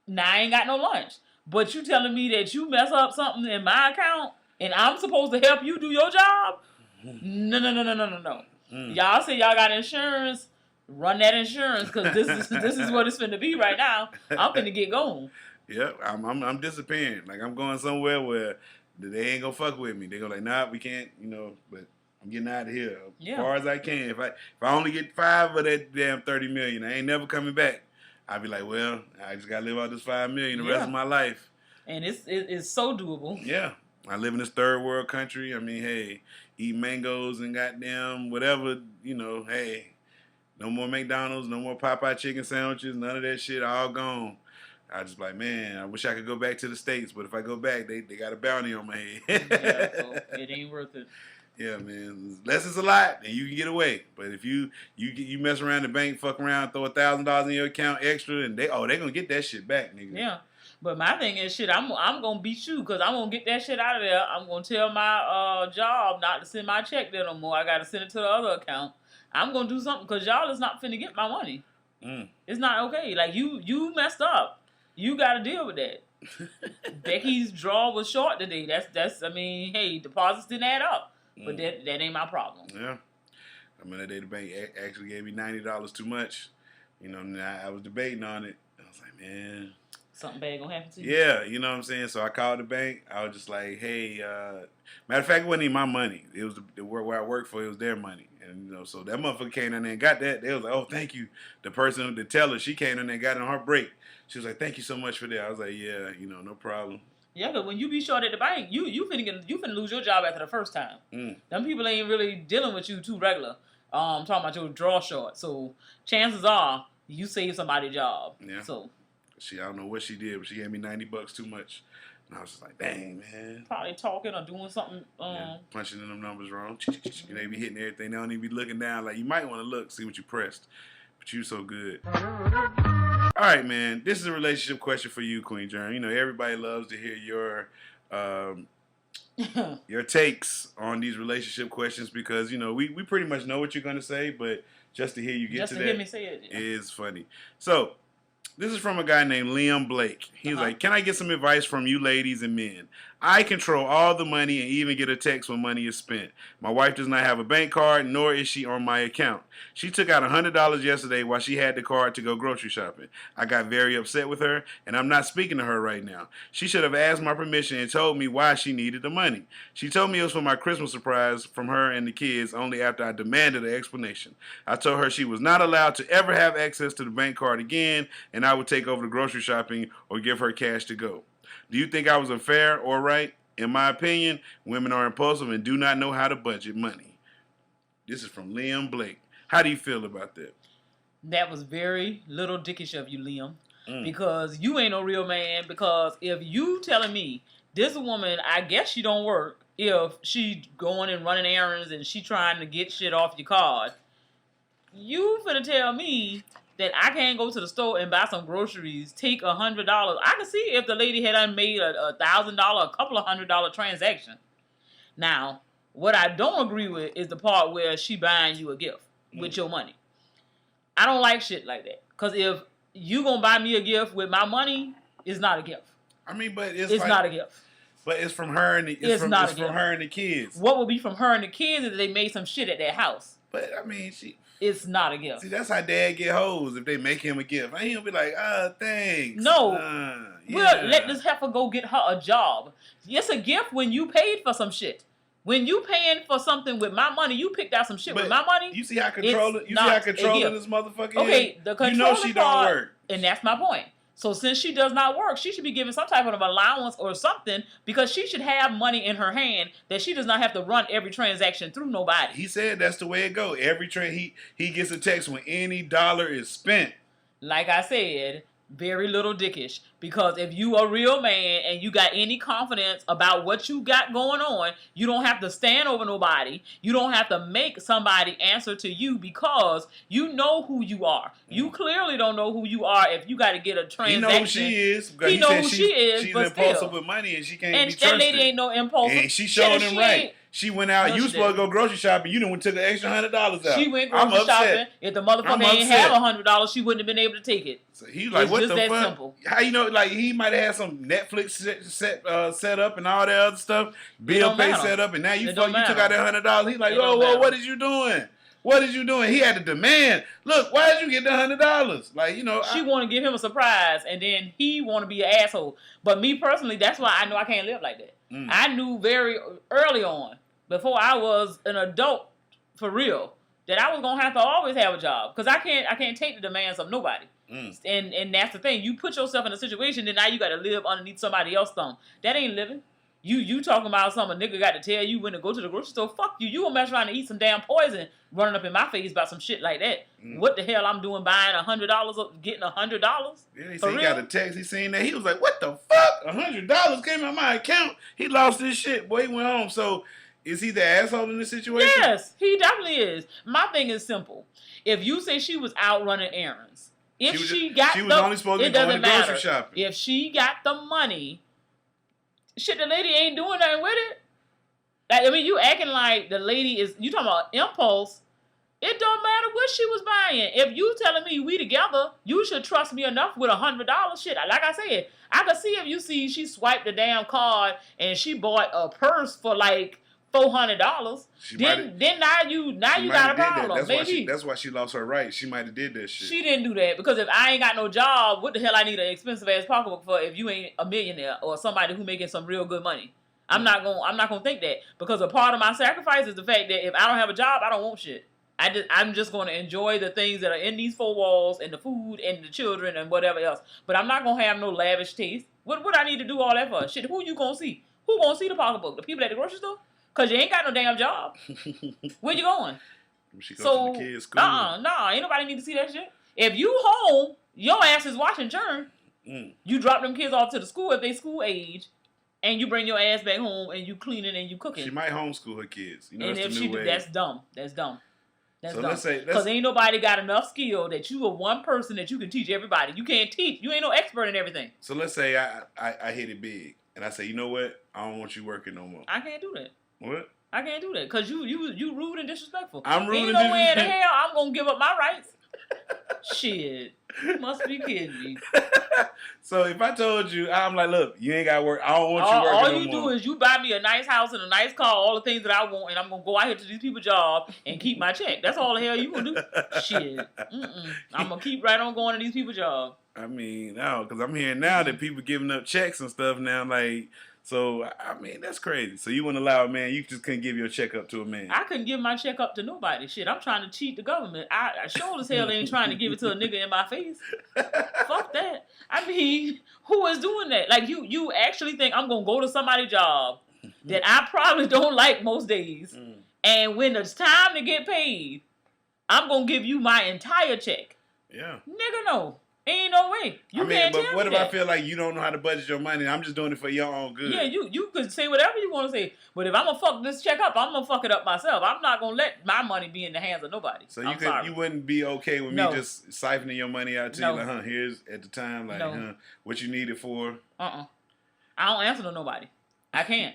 Speaker 7: Now I ain't got no lunch. But you telling me that you mess up something in my account and I'm supposed to help you do your job? No. Y'all say y'all got insurance. Run that insurance, because this is what it's finna be right now. I'm finna get going.
Speaker 6: Yeah, I'm disappearing. Like I'm going somewhere where they ain't gonna fuck with me. They go like, nah, we can't, but I'm getting out of here as far as I can. If I only get 5 of that damn 30 million, I ain't never coming back. I'd be like, well, I just gotta live out this 5 million the rest of my life.
Speaker 7: And it's so doable.
Speaker 6: Yeah. I live in this third world country. I mean, hey, eat mangoes and goddamn whatever, hey, no more McDonald's, no more Popeye chicken sandwiches, none of that shit, all gone. I just like, man, I wish I could go back to the States, but if I go back, they got a bounty on my head.
Speaker 7: So it ain't worth it.
Speaker 6: Yeah, man. Less is a lot, and you can get away. But if you mess around the bank, fuck around, throw $1,000 in your account extra, and they gonna get that shit back, nigga.
Speaker 7: Yeah. But my thing is, shit, I'm gonna beat you, because I'm gonna get that shit out of there. I'm gonna tell my job not to send my check there no more. I gotta send it to the other account. I'm gonna do something, because y'all is not finna get my money. It's not okay. Like you messed up. You gotta deal with that. Becky's draw was short today. That's. I mean, hey, deposits didn't add up, but that ain't my problem.
Speaker 6: Yeah. I mean, that day the bank actually gave me $90 too much. I was debating on it. I was like, man.
Speaker 7: Something bad gonna happen to you?
Speaker 6: Yeah, you know what I'm saying? So I called the bank. I was just like, hey, matter of fact, it wasn't even my money. It was the where I worked for, it was their money. And, so that motherfucker came in there and got that. They was like, oh, thank you. The teller, she came in there and got on her break. She was like, thank you so much for that. I was like, yeah, no problem.
Speaker 7: Yeah, but when you be short at the bank, you finna lose your job after the first time. Them people ain't really dealing with you too regular. Talking about your draw short. So chances are you saved somebody's job. Yeah. So
Speaker 6: I don't know what she did, but she gave me $90 too much. And I was just like, dang, man.
Speaker 7: Probably talking or doing something.
Speaker 6: Punching in them numbers wrong. They be hitting everything. They don't even be looking down. Like, you might want to look, see what you pressed. But you so good. All right, man. This is a relationship question for you, Queen Germ. Everybody loves to hear your takes on these relationship questions, because, we pretty much know what you're going to say, but just to hear you get to that
Speaker 7: hear me say it
Speaker 6: is funny. So, this is from a guy named Liam Blake. He's like, can I get some advice from you ladies and men? I control all the money and even get a text when money is spent. My wife does not have a bank card, nor is she on my account. She took out $100 yesterday while she had the card to go grocery shopping. I got very upset with her, and I'm not speaking to her right now. She should have asked my permission and told me why she needed the money. She told me it was for my Christmas surprise from her and the kids only after I demanded an explanation. I told her she was not allowed to ever have access to the bank card again, and I would take over the grocery shopping or give her cash to go. Do you think I was unfair or right? In my opinion, women are impulsive and do not know how to budget money. This is from Liam Blake. How do you feel about that?
Speaker 7: That was very little dickish of you, Liam. Because you ain't no real man. Because if you telling me this woman, I guess she don't work if she going and running errands and she trying to get shit off your card, you finna tell me that I can't go to the store and buy some groceries, take $100. I can see if the lady had made a $1,000, a couple of $100 transaction. Now, what I don't agree with is the part where she buying you a gift with your money. I don't like shit like that. Because if you gonna buy me a gift with my money, it's not a gift.
Speaker 6: I mean, but it's
Speaker 7: like, not a gift.
Speaker 6: But it's from her and it's from her and the kids.
Speaker 7: What would be from her and the kids is they made some shit at their house.
Speaker 6: But I mean,
Speaker 7: it's not a gift.
Speaker 6: See, that's how dad get hoes if they make him a gift. He'll be like, thanks.
Speaker 7: No. We'll let this heifer go get her a job. It's a gift when you paid for some shit. When you paying for something with my money, you picked out some shit with my money.
Speaker 6: You see how controlling this motherfucker
Speaker 7: is? The controlling
Speaker 6: you know she don't work.
Speaker 7: And that's my point. So since she does not work, she should be given some type of allowance or something because she should have money in her hand that she does not have to run every transaction through nobody.
Speaker 6: He said that's the way it go. Every he gets a text when any dollar is spent.
Speaker 7: Like I said, very little dickish. Because if you a real man and you got any confidence about what you got going on, you don't have to stand over nobody. You don't have to make somebody answer to you because you know who you are. You clearly don't know who you are if you got to get a transaction.
Speaker 6: He know who she is.
Speaker 7: He know who she is,
Speaker 6: she's
Speaker 7: but
Speaker 6: impulsive
Speaker 7: still.
Speaker 6: with money and she can't
Speaker 7: and
Speaker 6: be trusted.
Speaker 7: And that lady ain't no impulsive.
Speaker 6: And she showed him right. She went out. You supposed to go grocery shopping. You done took an extra $100 out.
Speaker 7: She went grocery shopping. If the motherfucker ain't have $100, she wouldn't have been able to take it.
Speaker 6: So he like, what the fuck?
Speaker 7: Simple.
Speaker 6: How you know? Like he might have had some Netflix set up and all that other stuff, bill pay set up, and now you took out that $100. He's like, whoa, what is you doing? What is you doing? He had to demand. Look, why did you get the $100? Like, you know,
Speaker 7: she want to give him a surprise, and then he want to be an asshole. But me personally, that's why I know I can't live like that. I knew very early on, before I was an adult for real, that I was gonna have to always have a job because I can't take the demands of nobody. And that's the thing. You put yourself in a situation, then now you got to live underneath somebody else's thumb. That ain't living. You talking about something a nigga got to tell you when to go to the grocery store. Fuck you. You gonna mess around and eat some damn poison running up in my face about some shit like that. What the hell I'm doing buying $100, getting $100?
Speaker 6: Yeah, he said he got a text. He seen that. He was like, what the fuck? $100 came out of my account. He lost his shit. Boy, he went home. So is he the asshole in this situation?
Speaker 7: Yes, he definitely is. My thing is simple. If you say she was out running errands, if she was
Speaker 6: only supposed to be going to grocery shopping.
Speaker 7: If she got the money, shit, the lady ain't doing nothing with it. Like, I mean, you acting like the lady is, you talking about impulse. It don't matter what she was buying. If you telling me we together, you should trust me enough with $100. Shit, like I said, I could see if you see she swiped the damn card and she bought a purse for like $400. Then now you got a problem.
Speaker 6: That's why she lost her right. She might have did that shit.
Speaker 7: She didn't do that because if I ain't got no job, what the hell I need an expensive ass pocketbook for if you ain't a millionaire or somebody who making some real good money? I'm not gonna think that because a part of my sacrifice is the fact that if I don't have a job, I don't want shit. I'm just going to enjoy the things that are in these four walls and the food and the children and whatever else. But I'm not going to have no lavish taste. What I need to do all that for? Shit, who you going to see? Who going to see the pocketbook? The people at the grocery store? Because you ain't got no damn job. Where you going?
Speaker 6: She go to the kids' school.
Speaker 7: Ain't nobody need to see that shit. If you home, your ass is watching churn. You drop them kids off to the school if they school age. And you bring your ass back home and you cleaning and you cooking.
Speaker 6: She might homeschool her kids. You know,
Speaker 7: and if she do, that's dumb. That's dumb.
Speaker 6: That's dumb.
Speaker 7: Because ain't nobody got enough skill that you are one person that you can teach everybody. You can't teach. You ain't no expert in everything.
Speaker 6: So let's say I hit it big. And I say, you know what? I don't want you working no more.
Speaker 7: I can't do that.
Speaker 6: What?
Speaker 7: I can't do that. Because you rude and disrespectful.
Speaker 6: I'm rude and
Speaker 7: disrespectful. Ain't no way in the hell I'm going to give up my rights. Shit. You must be kidding me.
Speaker 6: So if I told you, I'm like, look, you ain't got to work. I don't want you working no more.
Speaker 7: All you do is you buy me a nice house and a nice car, all the things that I want, and I'm going to go out here to these people's job and keep my check. That's all the hell you going to do. Shit. I'm going to keep right on going to these people's job.
Speaker 6: I mean, no, because I'm hearing now that people giving up checks and stuff now, like... So, I mean, that's crazy. So, you wouldn't allow a man, you just couldn't give your check up to a man.
Speaker 7: I couldn't give my check up to nobody. Shit, I'm trying to cheat the government. I sure as hell ain't trying to give it to a nigga in my face. Fuck that. I mean, who is doing that? Like, you actually think I'm going to go to somebody's job that I probably don't like most days, and when it's time to get paid, I'm going to give you my entire check.
Speaker 6: Yeah.
Speaker 7: Nigga, no. Ain't no way. You can't tell
Speaker 6: but what
Speaker 7: me
Speaker 6: if I
Speaker 7: that.
Speaker 6: feel like you don't know how to budget your money? I'm just doing it for your own good.
Speaker 7: Yeah, you could say whatever you want to say, but if I'm gonna fuck this check up, I'm gonna fuck it up myself. I'm not gonna let my money be in the hands of nobody.
Speaker 6: So you wouldn't be okay with me just siphoning your money out to you, like, here's at the time, like, what you need it for?
Speaker 7: I don't answer to nobody. I can't.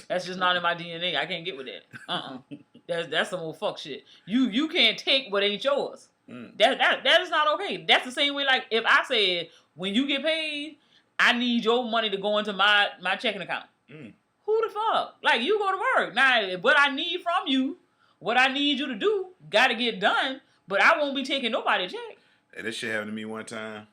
Speaker 7: That's just not in my DNA. I can't get with that. That's some old fuck shit. You can't take what ain't yours. That is not okay. That's the same way, like, if I said, when you get paid, I need your money to go into my checking account. Who the fuck? Like, you go to work. Now, what I need from you, what I need you to do, got to get done, but I won't be taking nobody check.
Speaker 6: Hey, this shit happened to me one time.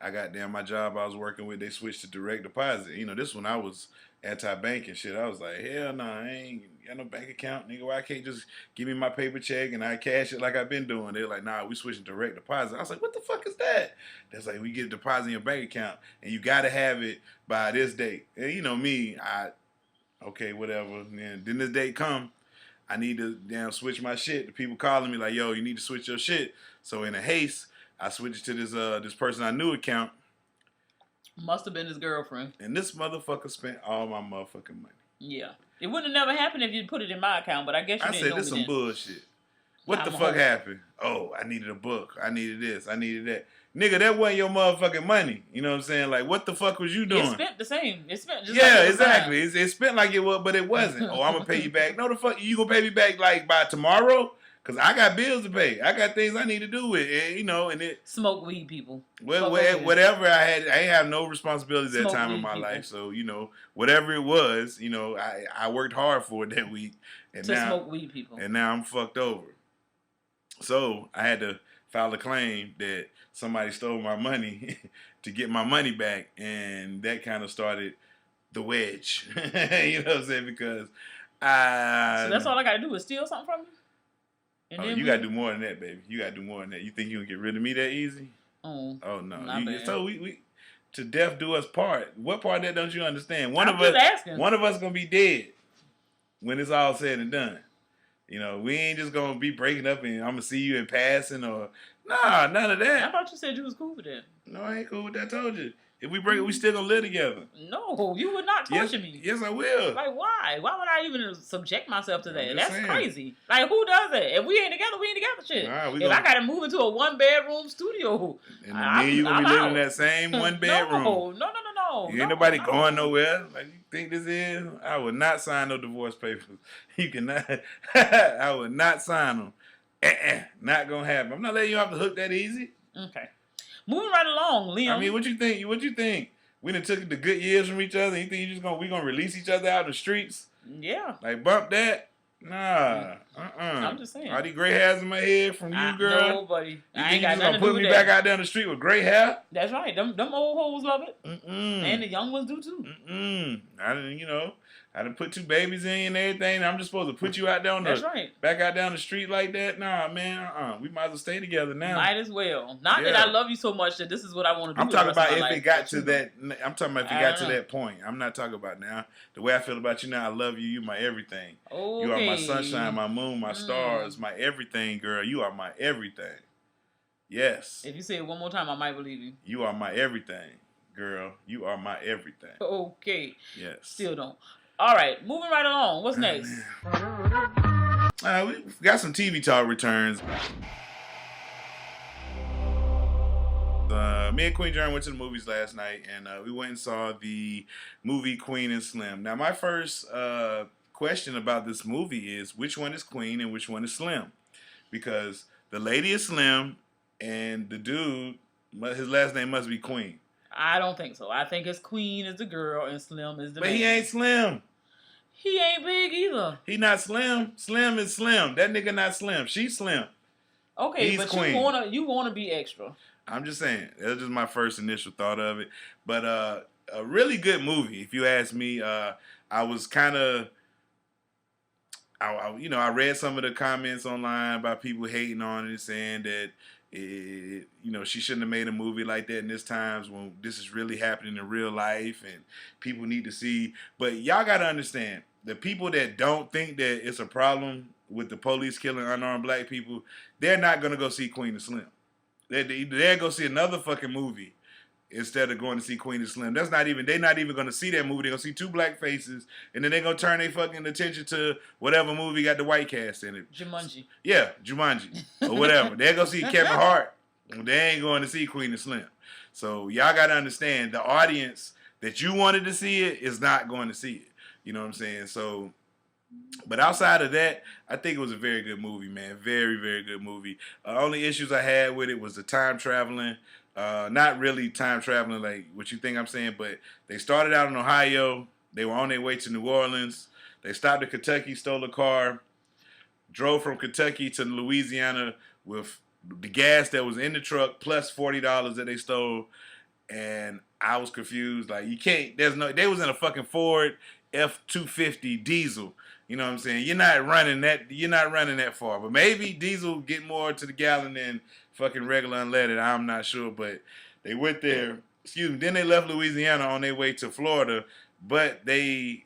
Speaker 6: I got down my job I was working with, they switched to direct deposit. You know, this when I was anti-bank and shit. I was like, hell no, I ain't got no bank account, nigga. Why can't just give me my paper check and I cash it like I've been doing? They're like, nah, we switching to direct deposit. I was like, what the fuck is that? That's like, we get a deposit in your bank account and you got to have it by this date. And you know me, okay, whatever. And then this date come, I need to damn switch my shit. The people calling me like, yo, you need to switch your shit. So in a haste, I switched to this person I knew account.
Speaker 7: Must have been his girlfriend.
Speaker 6: And this motherfucker spent all my motherfucking money.
Speaker 7: Yeah. It wouldn't have never happened if you put it in my account, but I guess you didn't know.
Speaker 6: I said, this some bullshit. What the fuck happened? Oh, I needed a book. I needed this. I needed that. Nigga, that wasn't your motherfucking money. You know what I'm saying? Like, what the fuck was you doing?
Speaker 7: It spent the same. It spent just
Speaker 6: like exactly. It spent like it was, but it wasn't. Oh, I'm going to pay you back. No, the fuck, you going to pay me back, like, by tomorrow? Because I got bills to pay. I got things I need to do with it, you know, and it...
Speaker 7: Smoke weed, people.
Speaker 6: Well, whatever I ain't have no responsibilities that time in my life. So, you know, whatever it was, you know, I worked hard for it that week. And
Speaker 7: smoke weed, people.
Speaker 6: And now I'm fucked over. So, I had to file a claim that somebody stole my money to get my money back. And that kind of started the wedge. You know what I'm saying? Because
Speaker 7: So that's all I got to do is steal something from you?
Speaker 6: And you got to do more than that, baby. You got to do more than that. You think you can get rid of me that easy?
Speaker 7: Oh
Speaker 6: no. So we to death do us part. What part of that don't you understand?
Speaker 7: One of us
Speaker 6: gonna be dead when it's all said and done. You know, we ain't just gonna be breaking up and I'm gonna see you in passing or none of that.
Speaker 7: I thought you said you was cool with that.
Speaker 6: No, I ain't cool with that. I told you. If we break it, we still gonna live together.
Speaker 7: No, you would not torture me.
Speaker 6: Yes, I will.
Speaker 7: Like, why? Why would I even subject myself to that? That's crazy. Like, who does that? If we ain't together, we ain't together. Shit. If I gotta move into a 1-bedroom studio,
Speaker 6: and me and you gonna be living in that same 1-bedroom.
Speaker 7: No.
Speaker 6: Ain't nobody going nowhere. Like, you think this is? I would not sign no divorce papers. You cannot. I would not sign them. Not gonna happen. I'm not letting you off the hook that easy.
Speaker 7: Okay. Moving right along, Liam.
Speaker 6: I mean, what you think? What you think? We done took the good years from each other. You think we gonna release each other out in the streets?
Speaker 7: Yeah.
Speaker 6: Like bump that? Nah.
Speaker 7: I'm just saying.
Speaker 6: All these gray hairs in my head from you, girl.
Speaker 7: Nobody.
Speaker 6: I ain't got nothing to do with that. You put me back out down the street with gray hair?
Speaker 7: That's right. Them old hoes love it. And the young ones do too.
Speaker 6: I didn't, I done put 2 babies in and everything. I'm just supposed to put you out down back out down the street like that? Nah, man. We might as well stay together now.
Speaker 7: Might as well. Not that I love you so much that this is what I want to do.
Speaker 6: I'm talking about if it got to that. I'm talking about if it got to that point. I'm not talking about now. The way I feel about you now, I love you. You my everything.
Speaker 7: Okay.
Speaker 6: You are my sunshine, my moon, my stars, my everything, girl. You are my everything. Yes.
Speaker 7: If you say it one more time, I might believe you.
Speaker 6: You are my everything, girl. You are my everything.
Speaker 7: Okay.
Speaker 6: Yes.
Speaker 7: Still don't. All right, moving right along. What's next?
Speaker 6: We got some TV talk returns. Me and Queen John went to the movies last night, and we went and saw the movie Queen and Slim. Now, my first question about this movie is which one is Queen and which one is Slim? Because the lady is Slim, and the dude, his last name must be Queen.
Speaker 7: I don't think so. I think it's Queen is the girl and Slim is the man.
Speaker 6: But he ain't Slim.
Speaker 7: He ain't big either.
Speaker 6: He not Slim. Slim is Slim. That nigga not Slim. She's Slim.
Speaker 7: Okay,
Speaker 6: He's
Speaker 7: but
Speaker 6: Queen.
Speaker 7: you wanna be extra.
Speaker 6: I'm just saying. That's just my first initial thought of it. But a really good movie, if you ask me. I was kind of, I read some of the comments online about people hating on it, saying that she shouldn't have made a movie like that in this times when this is really happening in real life and people need to see. But y'all got to understand, the people that don't think that it's a problem with the police killing unarmed black people, they're not going to go see Queen and Slim. They'll go see another fucking movie instead of going to see Queen and Slim. They're not even going to see that movie. They're going to see two black faces, and then they're going to turn their fucking attention to whatever movie got the white cast in it.
Speaker 7: Jumanji.
Speaker 6: Yeah, Jumanji. Or whatever. They're going to see Kevin Hart. They ain't going to see Queen and Slim. So y'all got to understand, the audience that you wanted to see it is not going to see it. You know what I'm saying? So, but outside of that, I think it was a very good movie, man. Very, very good movie. Only issues I had with it was the time traveling. Not really time traveling like what you think I'm saying, but they started out in Ohio. They were on their way to New Orleans. They stopped at Kentucky, stole a car, drove from Kentucky to Louisiana with the gas that was in the truck plus $40 that they stole. And I was confused. Like, you can't, they was in a fucking Ford F-250 diesel. You know what I'm saying? You're not running that far. But maybe diesel get more to the gallon than fucking regular unleaded. I'm not sure. But they went there. Excuse me. Then they left Louisiana on their way to Florida. But they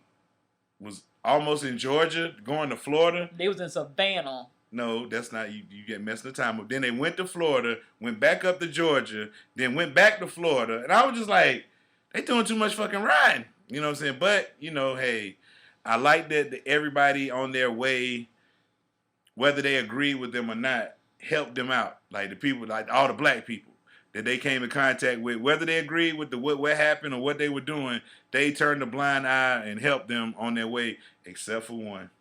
Speaker 6: was almost in Georgia going to Florida.
Speaker 7: They was in Savannah.
Speaker 6: No, that's not, you get messed the time up. Then they went to Florida, went back up to Georgia, then went back to Florida. And I was just like, they doing too much fucking riding. You know what I'm saying? But, you know, hey, I like that everybody on their way, whether they agree with them or not, helped them out. Like the people, like all the black people that they came in contact with, whether they agreed with what happened or what they were doing, they turned a blind eye and helped them on their way, except for one.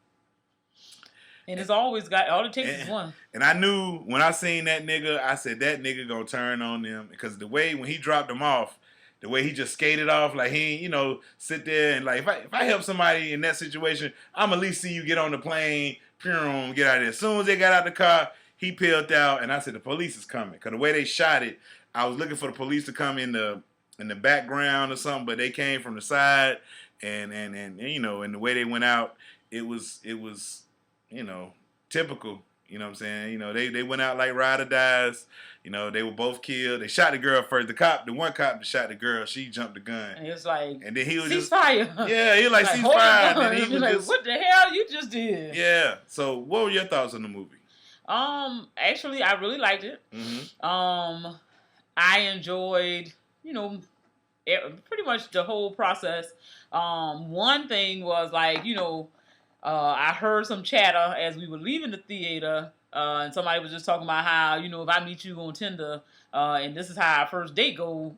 Speaker 7: And it's always got, all it takes is one.
Speaker 6: And I knew when I seen that nigga, I said, that nigga gonna turn on them. Because the way, when he dropped them off, the way he just skated off, like he ain't, you know, sit there and like, if I help somebody in that situation, I'm at least see you get on the plane, get out of there. As soon as they got out the car, he peeled out, and I said, the police is coming. Because the way they shot it, I was looking for the police to come in the background or something, but they came from the side, and you know, and the way they went out, it was you know, typical. You know what I'm saying? You know, they went out like ride or dies. You know, they were both killed. They shot the girl first. The one cop that shot the girl, she jumped the gun.
Speaker 7: And it's like,
Speaker 6: and then he was
Speaker 7: ceasefire.
Speaker 6: Yeah, he was like ceasefire. And then he was
Speaker 7: like,
Speaker 6: just,
Speaker 7: what the hell you just did?
Speaker 6: Yeah. So, what were your thoughts on the movie?
Speaker 7: Actually, I really liked it.
Speaker 6: Mm-hmm.
Speaker 7: I enjoyed, you know, pretty much the whole process. One thing was like, you know, I heard some chatter as we were leaving the theater, and somebody was just talking about how, you know, if I meet you on Tinder, and this is how our first date go,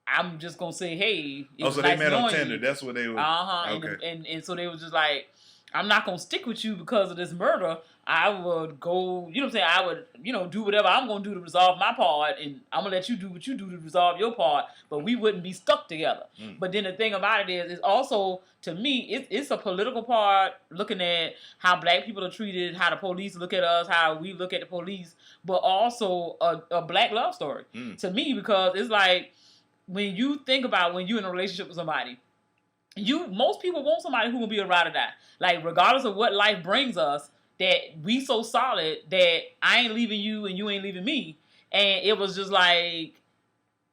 Speaker 7: I'm just gonna say, hey.
Speaker 6: So nice they met on Tinder. That's what they were.
Speaker 7: Okay. And so they was just like, I'm not gonna stick with you because of this murder. I would go, you know what I'm saying? I would, you know, do whatever I'm going to do to resolve my part, and I'm going to let you do what you do to resolve your part, but we wouldn't be stuck together. But then the thing about it is also, to me, it's a political part, looking at how black people are treated, how the police look at us, how we look at the police, but also a black love story to me, because it's like, when you think about when you're in a relationship with somebody, most people want somebody who will be a ride or die. Like, regardless of what life brings us, that we so solid that I ain't leaving you and you ain't leaving me. And it was just like,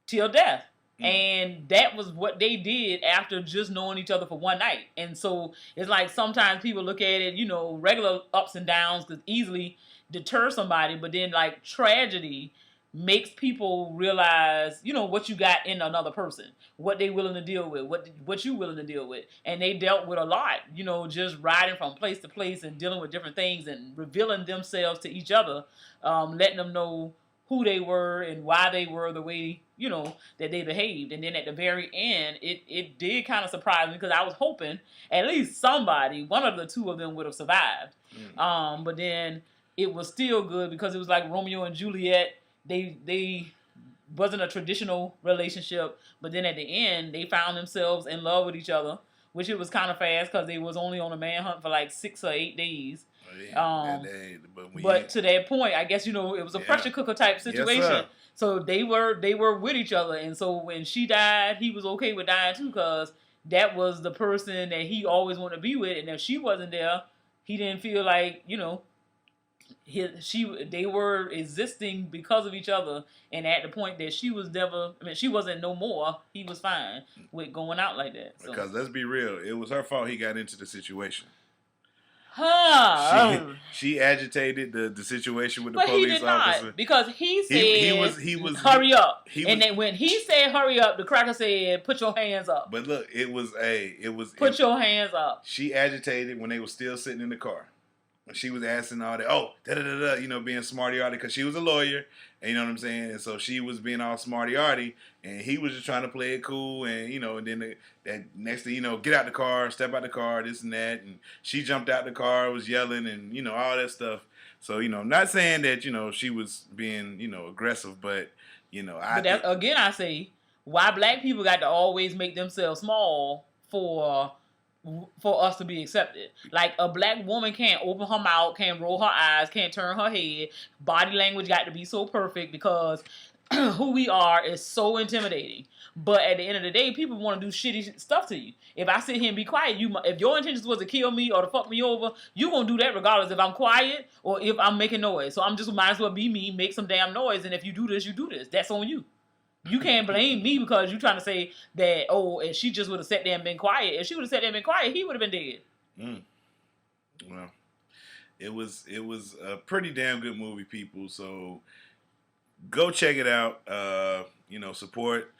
Speaker 7: till death. And that was what they did after just knowing each other for one night. And so it's like, sometimes people look at it, you know, regular ups and downs could easily deter somebody. But then, like, tragedy makes people realize, you know, what you got in another person, what they willing to deal with, what you willing to deal with. And they dealt with a lot, you know, just riding from place to place and dealing with different things and revealing themselves to each other, letting them know who they were and why they were the way, you know, that they behaved. And then at the very end, it did kind of surprise me, because I was hoping at least one of the two of them would have survived. But then it was still good, because it was like Romeo and Juliet. They wasn't a traditional relationship, but then at the end they found themselves in love with each other, which it was kind of fast, because they was only on a manhunt for like 6 or 8 days. But to that point, I guess, you know, it was a pressure cooker type situation. Yes, so they were with each other, and so when she died, he was okay with dying too, because that was the person that he always wanted to be with, and if she wasn't there, he didn't feel like, you know, they were existing because of each other, and at the point that she wasn't no more, he was fine with going out like that. So.
Speaker 6: Because let's be real, it was her fault he got into the situation. She agitated the situation with the
Speaker 7: But
Speaker 6: police
Speaker 7: he did
Speaker 6: officer.
Speaker 7: not, because he said,
Speaker 6: he was
Speaker 7: hurry up.
Speaker 6: And
Speaker 7: then when he said hurry up, the cracker said, put your hands up.
Speaker 6: But look,
Speaker 7: Put your hands up.
Speaker 6: She agitated when they were still sitting in the car. When she was asking all that, being smarty-arty, because she was a lawyer, and you know what I'm saying? And so she was being all smarty-arty, and he was just trying to play it cool, and, and then that next thing, get out the car, step out the car, this and that, and she jumped out the car, was yelling, and, all that stuff. So, not saying that, she was being, aggressive, but,
Speaker 7: I say, why black people got to always make themselves small for us to be accepted. Like, a black woman can't open her mouth, can't roll her eyes, can't turn her head. Body language got to be so perfect because who we are is so intimidating. But at the end of the day, people want to do shitty stuff to you. If I sit here and be quiet, if your intentions was to kill me or to fuck me over, you gonna do that regardless if I'm quiet or if I'm making noise. So I'm just might as well be me, make some damn noise, and if you do this, you do this. That's on you. You can't blame me because you're trying to say that, if she just would have sat there and been quiet. If she would have sat there and been quiet, he would have been dead.
Speaker 6: Well, it was a pretty damn good movie, people. So go check it out. Support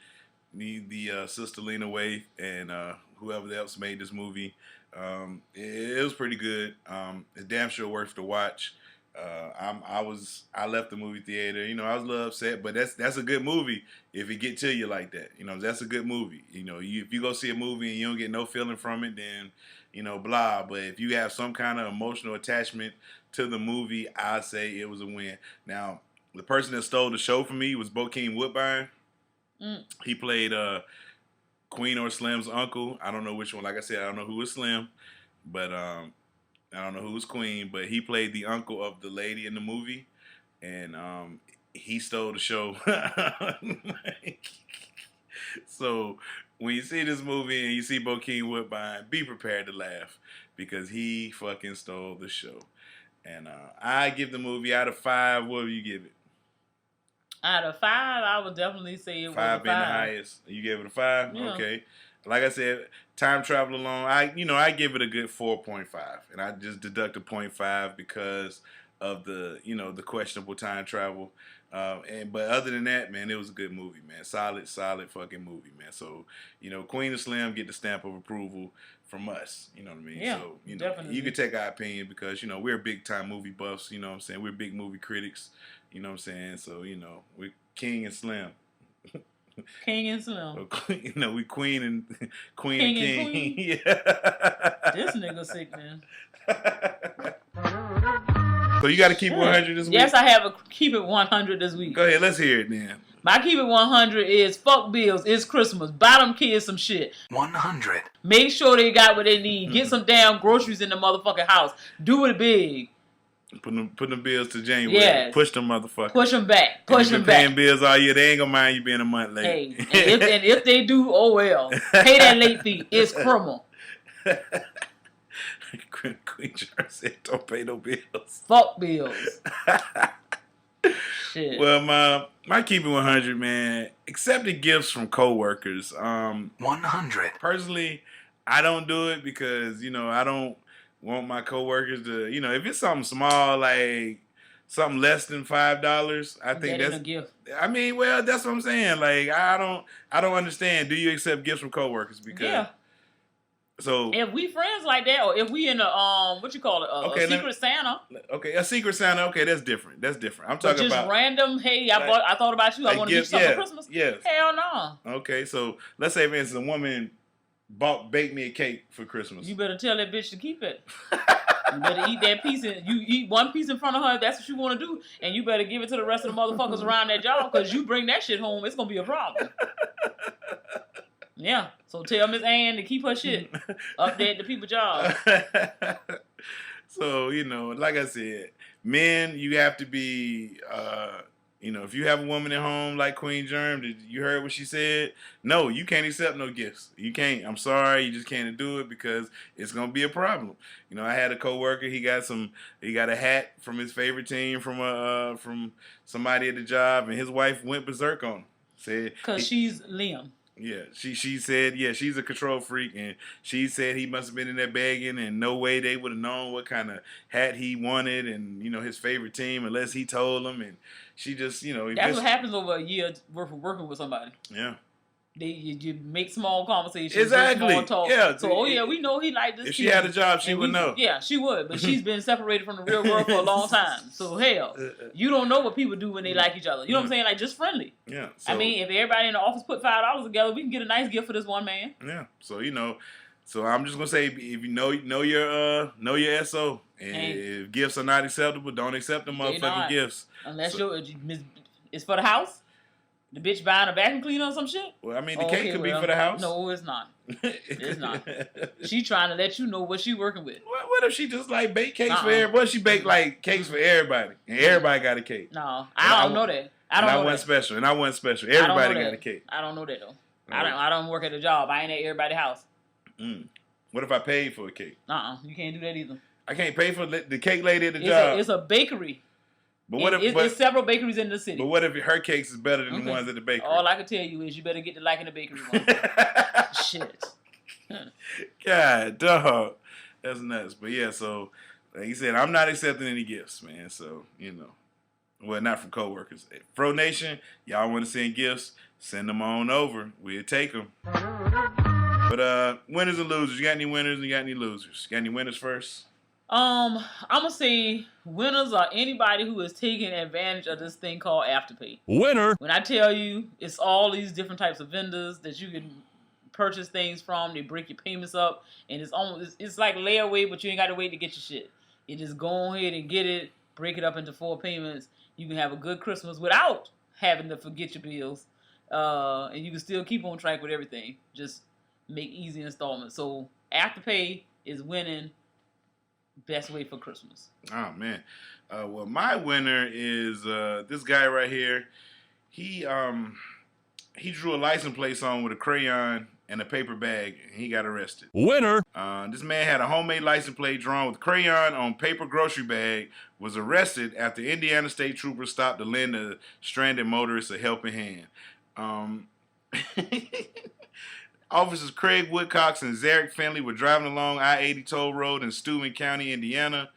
Speaker 6: the Sister Lena Waithe and whoever else made this movie. It was pretty good. It's damn sure worth the watch. I left the movie theater. I was a little upset, but that's a good movie if it get to you like that. That's a good movie. If you go see a movie and you don't get no feeling from it, then blah. But if you have some kind of emotional attachment to the movie, I say it was a win. Now, the person that stole the show from me was Bokeem Woodbine. He played Queen or Slim's uncle. I don't know which one. Like I said, I don't know who was Slim, but I don't know who was Queen, but he played the uncle of the lady in the movie, and he stole the show. So when you see this movie and you see Bokeem Woodbine, be prepared to laugh because he fucking stole the show. And I give the movie out of 5. What would you give it?
Speaker 7: Out of 5, I would definitely say it was a 5.
Speaker 6: 5 being the highest. You gave it a 5?
Speaker 7: Yeah. Okay.
Speaker 6: Like I said, time travel alone, I give it a good 4.5, and I just deduct a 0.5 because of the questionable time travel. But other than that, man, it was a good movie, man. Solid fucking movie, man. So Queen and Slim get the stamp of approval from us. You know what I mean?
Speaker 7: Yeah,
Speaker 6: so
Speaker 7: definitely.
Speaker 6: You can take our opinion because we're big time movie buffs. You know what I'm saying? We're big movie critics. You know what I'm saying? So we're King and Slim.
Speaker 7: King and Slim.
Speaker 6: We Queen and King.
Speaker 7: And Queen?
Speaker 6: Yeah.
Speaker 7: This nigga sick, man.
Speaker 6: So you got to keep 100 this week?
Speaker 7: Yes, I have a keep it 100 this week.
Speaker 6: Go ahead, let's hear it then.
Speaker 7: My keep it 100 is fuck bills. It's Christmas. Buy them kids some shit.
Speaker 1: 100.
Speaker 7: Make sure they got what they need. Get some damn groceries in the motherfucking house. Do it big.
Speaker 6: Put them bills to January.
Speaker 7: Yes.
Speaker 6: Push them motherfuckers.
Speaker 7: Push them back. Push them back.
Speaker 6: Paying bills all year. They ain't gonna mind you being a month late.
Speaker 7: Hey, and if they do, oh well. Pay that late fee. It's criminal.
Speaker 6: Queen Charles said, "Don't pay no bills."
Speaker 7: Fuck bills. Shit.
Speaker 6: Well, my keep it 100, man. Accepted gifts from coworkers.
Speaker 1: 100.
Speaker 6: Personally, I don't do it because I don't want my coworkers to, if it's something small like something less than $5, I think that's
Speaker 7: a gift.
Speaker 6: I mean, well, that's what I'm saying. Like, I don't understand. Do you accept gifts from coworkers? Because so
Speaker 7: if we friends like that, or if we in a what you call it, a secret Santa.
Speaker 6: Okay, a secret Santa. Okay, that's different. I'm talking
Speaker 7: just
Speaker 6: about
Speaker 7: random. Hey, I thought about you. I want to give you something for Christmas.
Speaker 6: Yes.
Speaker 7: Hell no.
Speaker 6: Okay, so let's say, for instance, a woman baked me a cake for Christmas.
Speaker 7: You better tell that bitch to keep it. You better eat that piece. You eat one piece in front of her if that's what you want to do, and you better give it to the rest of the motherfuckers around that job because you bring that shit home, it's gonna be a problem. Yeah, so tell Miss Ann to keep her shit up there at the people job.
Speaker 6: So, like I said, men, you have to be, if you have a woman at home like Queen Germ, did you heard what she said? No, you can't accept no gifts. You can't. I'm sorry, you just can't do it because it's gonna be a problem. I had a coworker. He got a hat from his favorite team from somebody at the job, and his wife went berserk on him. Said
Speaker 7: because she's Liam.
Speaker 6: Yeah, she said, yeah, she's a control freak, and she said he must have been in there begging, and no way they would have known what kind of hat he wanted, and his favorite team unless he told them, and she just
Speaker 7: That's what happens over a year worth of working with somebody.
Speaker 6: Yeah.
Speaker 7: You make small conversations,
Speaker 6: exactly.
Speaker 7: Small talk.
Speaker 6: Yeah.
Speaker 7: So we know he liked this.
Speaker 6: If she had a job, she would know.
Speaker 7: Yeah, she would. But she's been separated from the real world for a long time. So hell, you don't know what people do when they like each other. You know what I'm saying? Like just friendly.
Speaker 6: Yeah.
Speaker 7: So, I mean, if everybody in the office put $5 together, we can get a nice gift for this one man.
Speaker 6: Yeah. So so I'm just gonna say, if you know your SO, and if gifts are not acceptable, don't accept the motherfucking gifts.
Speaker 7: Unless it's for the house. The bitch buying a vacuum cleaner or some shit?
Speaker 6: Well, I mean, the cake could be for the house.
Speaker 7: No, it's not. It's not. She trying to let you know what she working with.
Speaker 6: What if she just bake cakes for everybody? What if she bake cakes for everybody, and everybody got a cake?
Speaker 7: No, I don't know that. I wasn't
Speaker 6: special, and I wasn't special. Everybody got a cake.
Speaker 7: I don't know that though. I don't work at a job. I ain't at everybody's house.
Speaker 6: What if I paid for a cake?
Speaker 7: You can't do that either.
Speaker 6: I can't pay for the cake lady at the job.
Speaker 7: It's a bakery.
Speaker 6: But what if
Speaker 7: there's several bakeries in the city?
Speaker 6: But what if her cakes is better than the ones at the bakery?
Speaker 7: All I can tell you is you better get the liking the bakery one. Shit.
Speaker 6: God, dog. That's nuts. But yeah, so like he said, I'm not accepting any gifts, man. So, well, not from coworkers. Fro Nation, y'all want to send gifts, send them on over. We'll take them. But winners and losers. You got any winners and you got any losers? You got any winners first?
Speaker 7: I'm gonna say winners are anybody who is taking advantage of this thing called Afterpay.
Speaker 5: Winner.
Speaker 7: When I tell you, it's all these different types of vendors that you can purchase things from. They break your payments up, and it's like layaway, but you ain't got to wait to get your shit. You just go ahead and get it, break it up into 4 payments. You can have a good Christmas without having to forget your bills, and you can still keep on track with everything. Just make easy installments. So Afterpay is winning. Best way for Christmas.
Speaker 6: Oh man, well my winner is this guy right here. He drew a license plate on with a crayon and a paper bag, and he got arrested.
Speaker 5: Winner.
Speaker 6: This man had a homemade license plate drawn with crayon on paper grocery bag. Was arrested after Indiana state troopers stopped to lend a stranded motorist a helping hand. Officers Craig Woodcox and Zarek Finley were driving along I-80 Toll Road in Steuben County, Indiana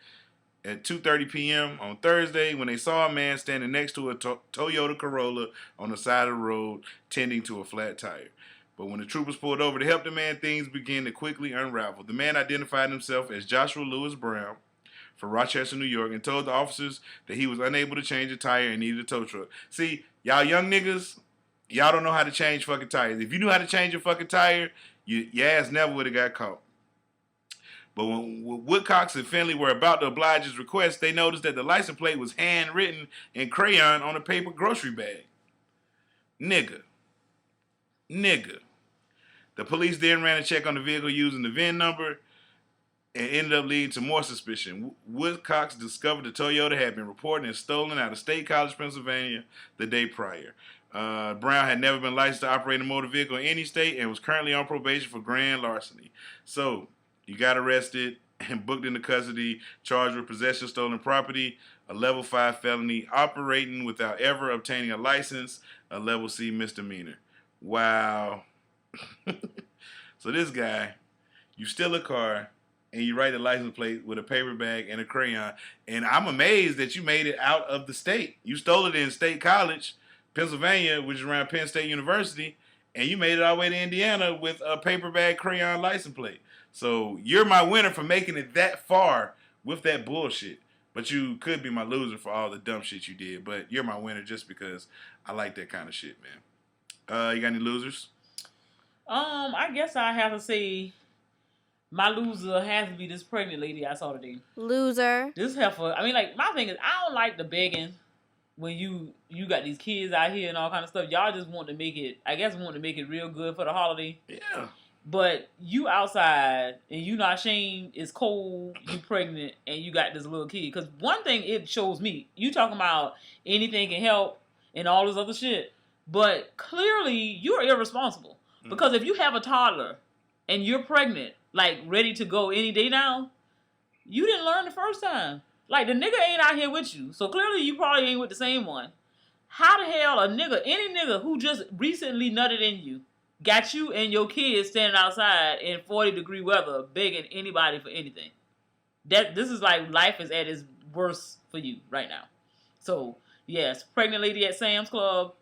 Speaker 6: at 2:30 p.m. on Thursday when they saw a man standing next to a Toyota Corolla on the side of the road tending to a flat tire. But when the troopers pulled over to help the man, things began to quickly unravel. The man identified himself as Joshua Lewis Brown from Rochester, New York, and told the officers that he was unable to change a tire and needed a tow truck. See, y'all young niggas, y'all don't know how to change fucking tires. If you knew how to change your fucking tire, your ass never would have got caught. But when Woodcox and Finley were about to oblige his request, they noticed that the license plate was handwritten in crayon on a paper grocery bag. Nigga. The police then ran a check on the vehicle using the VIN number and ended up leading to more suspicion. Woodcox discovered the Toyota had been reported and stolen out of State College, Pennsylvania the day prior. Brown had never been licensed to operate a motor vehicle in any state and was currently on probation for grand larceny. So, you got arrested and booked into custody, charged with possession of stolen property, a level 5 felony, operating without ever obtaining a license, a level C misdemeanor. Wow. So this guy, you steal a car and you write a license plate with a paper bag and a crayon, and I'm amazed that you made it out of the state. You stole it in State College, Pennsylvania, which is around Penn State University, and you made it all the way to Indiana with a paper bag crayon license plate. So you're my winner for making it that far with that bullshit. But you could be my loser for all the dumb shit you did. But you're my winner just because I like that kind of shit, man. You got any losers?
Speaker 7: I guess I have to say my loser has to be this pregnant lady I saw today.
Speaker 8: Loser.
Speaker 7: This heifer. I mean, like, my thing is, I don't like the begging when you got these kids out here and all kind of stuff. Y'all just want to make it, I guess, want to make it real good for the holiday.
Speaker 6: Yeah.
Speaker 7: But you outside and you not ashamed, it's cold, you pregnant, and you got this little kid. Because one thing it shows me, you talking about anything can help and all this other shit, but clearly you're irresponsible. Because if you have a toddler and you're pregnant, like ready to go any day now, you didn't learn the first time. Like, the nigga ain't out here with you, so clearly you probably ain't with the same one. How the hell any nigga who just recently nutted in you, got you and your kids standing outside in 40-degree weather begging anybody for anything. This is like life is at its worst for you right now. So yes, pregnant lady at Sam's Club,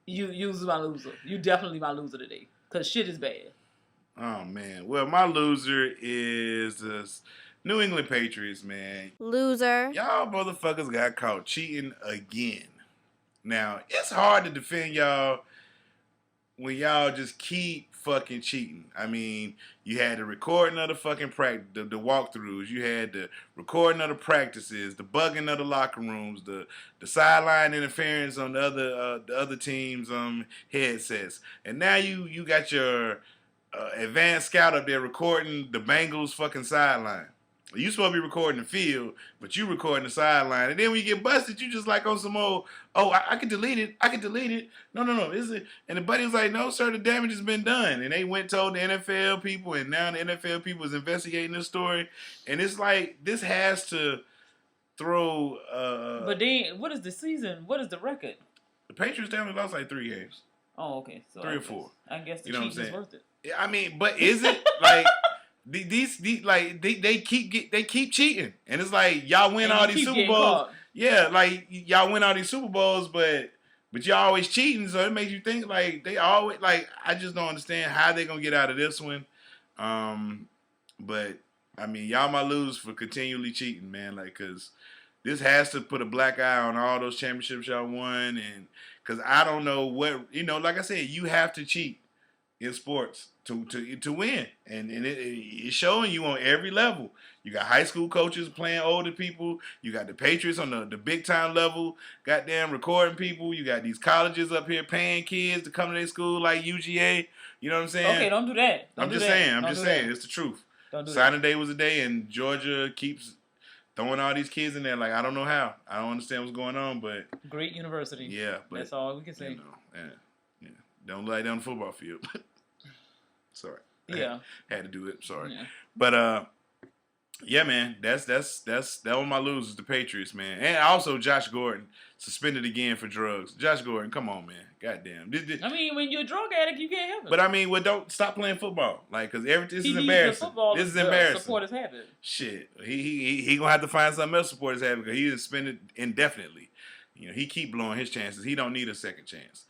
Speaker 7: you's my loser. You definitely my loser today because shit is bad.
Speaker 6: Oh man, well my loser is the New England Patriots, man.
Speaker 5: Loser.
Speaker 6: Y'all motherfuckers got caught cheating again. Now it's hard to defend y'all when y'all just keep fucking cheating. I mean, you had the recording of the fucking practice, the walkthroughs. You had the recording of the practices, the bugging of the locker rooms, the sideline interference on the other team's headsets, and now you got your advanced scout up there recording the Bengals fucking sideline. You supposed to be recording the field, but you recording the sideline. And then when you get busted, you just like on some old, I can delete it. I can delete it. No. And the buddy was like, no, sir, the damage has been done. And they went told the NFL people, and now the NFL people is investigating this story. And it's like, this has to throw...
Speaker 7: but then, what is the season? What is the record?
Speaker 6: The Patriots only lost like 3 games.
Speaker 7: Oh, okay. So
Speaker 6: 3 or 4.
Speaker 7: I guess the cheating is worth it.
Speaker 6: I mean, but is it? Like... These like they keep cheating, and it's like y'all win all these Super Bowls. Yeah, like y'all win all these Super Bowls, but y'all always cheating, so it makes you think like they always like. I just don't understand how they gonna get out of this one. But I mean, y'all might lose for continually cheating, man. Like, cause this has to put a black eye on all those championships y'all won, and cause I don't know what like I said, you have to cheat in sports to win, and it's showing you on every level. You got high school coaches playing older people. You got the Patriots on the big time level, goddamn recording people. You got these colleges up here paying kids to come to their school like UGA. You know what I'm saying?
Speaker 7: Okay, don't do that.
Speaker 6: I'm just saying. It's the truth. Signing day was a day, and Georgia keeps throwing all these kids in there. Like, I don't know how. I don't understand what's going on, but
Speaker 7: great university.
Speaker 6: Yeah, but
Speaker 7: that's all we can say.
Speaker 6: Yeah. Don't lay down the football field. Sorry.
Speaker 7: Yeah.
Speaker 6: Had to do it. Sorry. Yeah. But yeah, man, that was my losers, the Patriots, man. And also Josh Gordon suspended again for drugs. Josh Gordon, come on, man. Goddamn.
Speaker 7: I mean, when you're a drug addict, you can't help it.
Speaker 6: But I mean, don't stop playing football. Like, cause this is embarrassing. This is embarrassing.
Speaker 7: Support his habit.
Speaker 6: Shit. He gonna have to find something else to support his habit because he is suspended indefinitely. He keep blowing his chances. He don't need a second chance.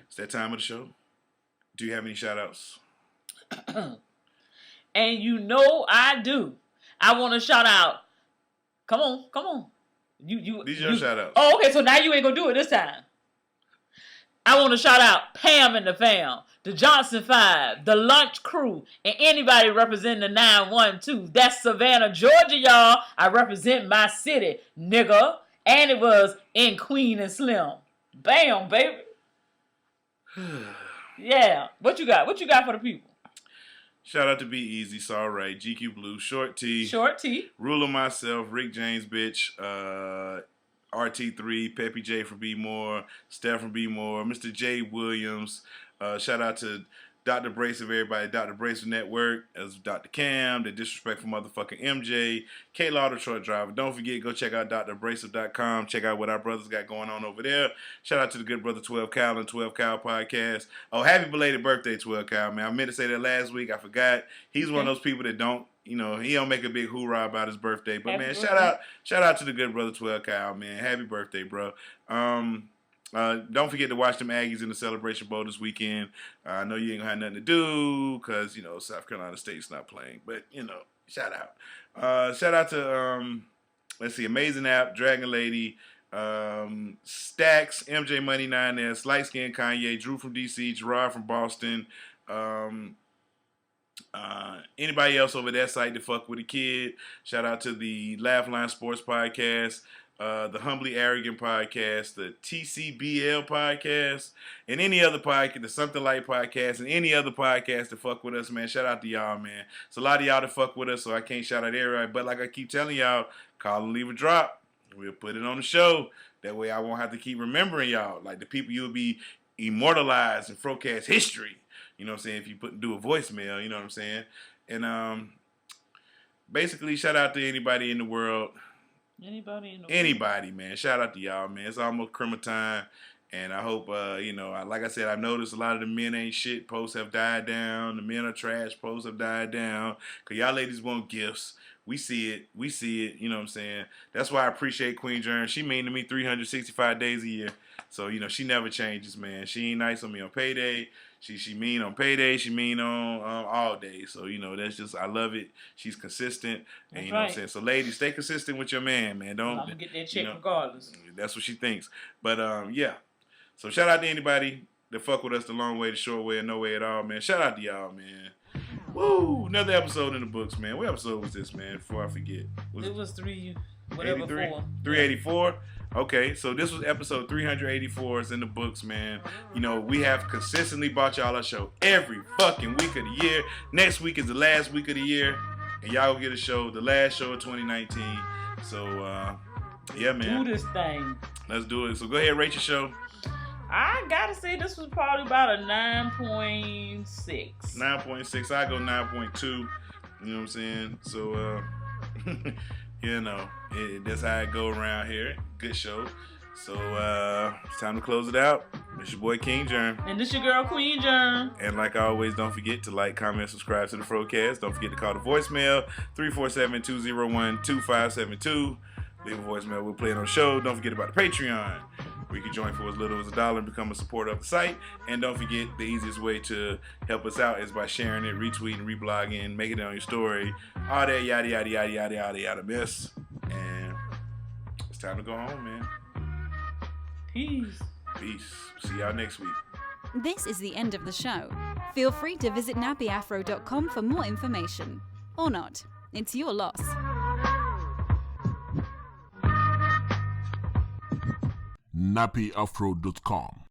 Speaker 6: It's that time of the show. Do you have any shout outs?
Speaker 7: And I do. I want to shout out. Come on.
Speaker 6: These are your shout outs.
Speaker 7: Oh, okay, so now you ain't gonna do it this time. I want to shout out Pam and the fam, the Johnson 5, the Lunch Crew, and anybody representing the 912. That's Savannah, Georgia, y'all. I represent my city, nigga. And it was in Queen and Slim. Bam, baby. Yeah. What you got? What you got for the people?
Speaker 6: Shout out to Be Easy, Saw Right, GQ Blue, Short T, Ruler Myself, Rick James, bitch, RT3, Peppy J from B More, Steph from B More, Mr. J Williams. Shout out to Dr. Brace of everybody, Dr. Brace Network, as Dr. Cam, the disrespectful motherfucking MJ, K-Law, the truck driver. Don't forget, go check out drabracef.com. Check out what our brothers got going on over there. Shout out to the good brother 12 Cal and 12 Cal podcast. Oh, happy belated birthday, 12 Cal, man. I meant to say that last week. I forgot. He's one of those people that don't, he don't make a big hoorah about his birthday. But, man, shout out to the good brother 12 Cal, man. Happy birthday, bro. Don't forget to watch them Aggies in the Celebration Bowl this weekend. I know you ain't gonna have nothing to do because South Carolina State's not playing, but shout out. Shout out to let's see, Amazing App, Dragon Lady, Stacks, MJ Money 9S, Light Skin Kanye, Drew from DC, Gerard from Boston. Anybody else over that site to fuck with a kid? Shout out to the Laugh Line Sports Podcast. The Humbly Arrogant podcast, the TCBL podcast, and any other podcast, the Something Like podcast, and any other podcast to fuck with us, man. Shout out to y'all, man. It's a lot of y'all to fuck with us, so I can't shout out everybody. But like I keep telling y'all, call and leave a drop. We'll put it on the show. That way I won't have to keep remembering y'all. Like the people you'll be immortalized in FROCAST history. You know what I'm saying? If you do a voicemail, you know what I'm saying? And basically, shout out to anybody in the world.
Speaker 7: Anybody, man.
Speaker 6: Shout out to y'all, man. It's almost Christmas time. And I hope, like I said, I've noticed a lot of the men ain't shit posts have died down. The men are trash posts have died down. Because y'all ladies want gifts. We see it. You know what I'm saying? That's why I appreciate Queen Germ. She mean to me 365 days a year. So, she never changes, man. She ain't nice on me on payday. She mean on payday. She mean on all day. So, that's just, I love it. She's consistent. And you know what I'm saying? So, ladies, stay consistent with your man, man. Don't.
Speaker 7: I'm going to get that check regardless.
Speaker 6: That's what she thinks. But, yeah. So shout out to anybody that fuck with us the long way, the short way, and no way at all, man. Shout out to y'all, man. Woo! Another episode in the books, man. What episode was this, man? Before I forget.
Speaker 7: It was
Speaker 6: 384? Okay, so this was episode 384. It's in the books, man. We have consistently brought y'all a show every fucking week of the year. Next week is the last week of the year. And y'all will get a show, the last show of 2019. So, yeah, man.
Speaker 7: Do this thing.
Speaker 6: Let's do it. So go ahead, rate your show.
Speaker 7: I gotta say this was probably about a 9.6.
Speaker 6: 9.6. I go 9.2. You know what I'm saying? So, that's how it go around here. Good show. So, it's time to close it out. It's your boy King Germ.
Speaker 7: And this your girl Queen Germ.
Speaker 6: And like always, don't forget to like, comment, subscribe to the FROCAST. Don't forget to call the voicemail 347-201-2572. Leave a voicemail. We'll play it on the show. Don't forget about the Patreon, where you can join for as little as $1 and become a supporter of the site. And don't forget, the easiest way to help us out is by sharing it, retweeting, reblogging, making it on your story, all that yada yada yada yada yada yada mess. And it's time to go home, man.
Speaker 7: Peace.
Speaker 6: See y'all next week.
Speaker 5: This is the end of the show. Feel free to visit nappyafro.com for more information. Or not. It's your loss.
Speaker 8: nappyafro.com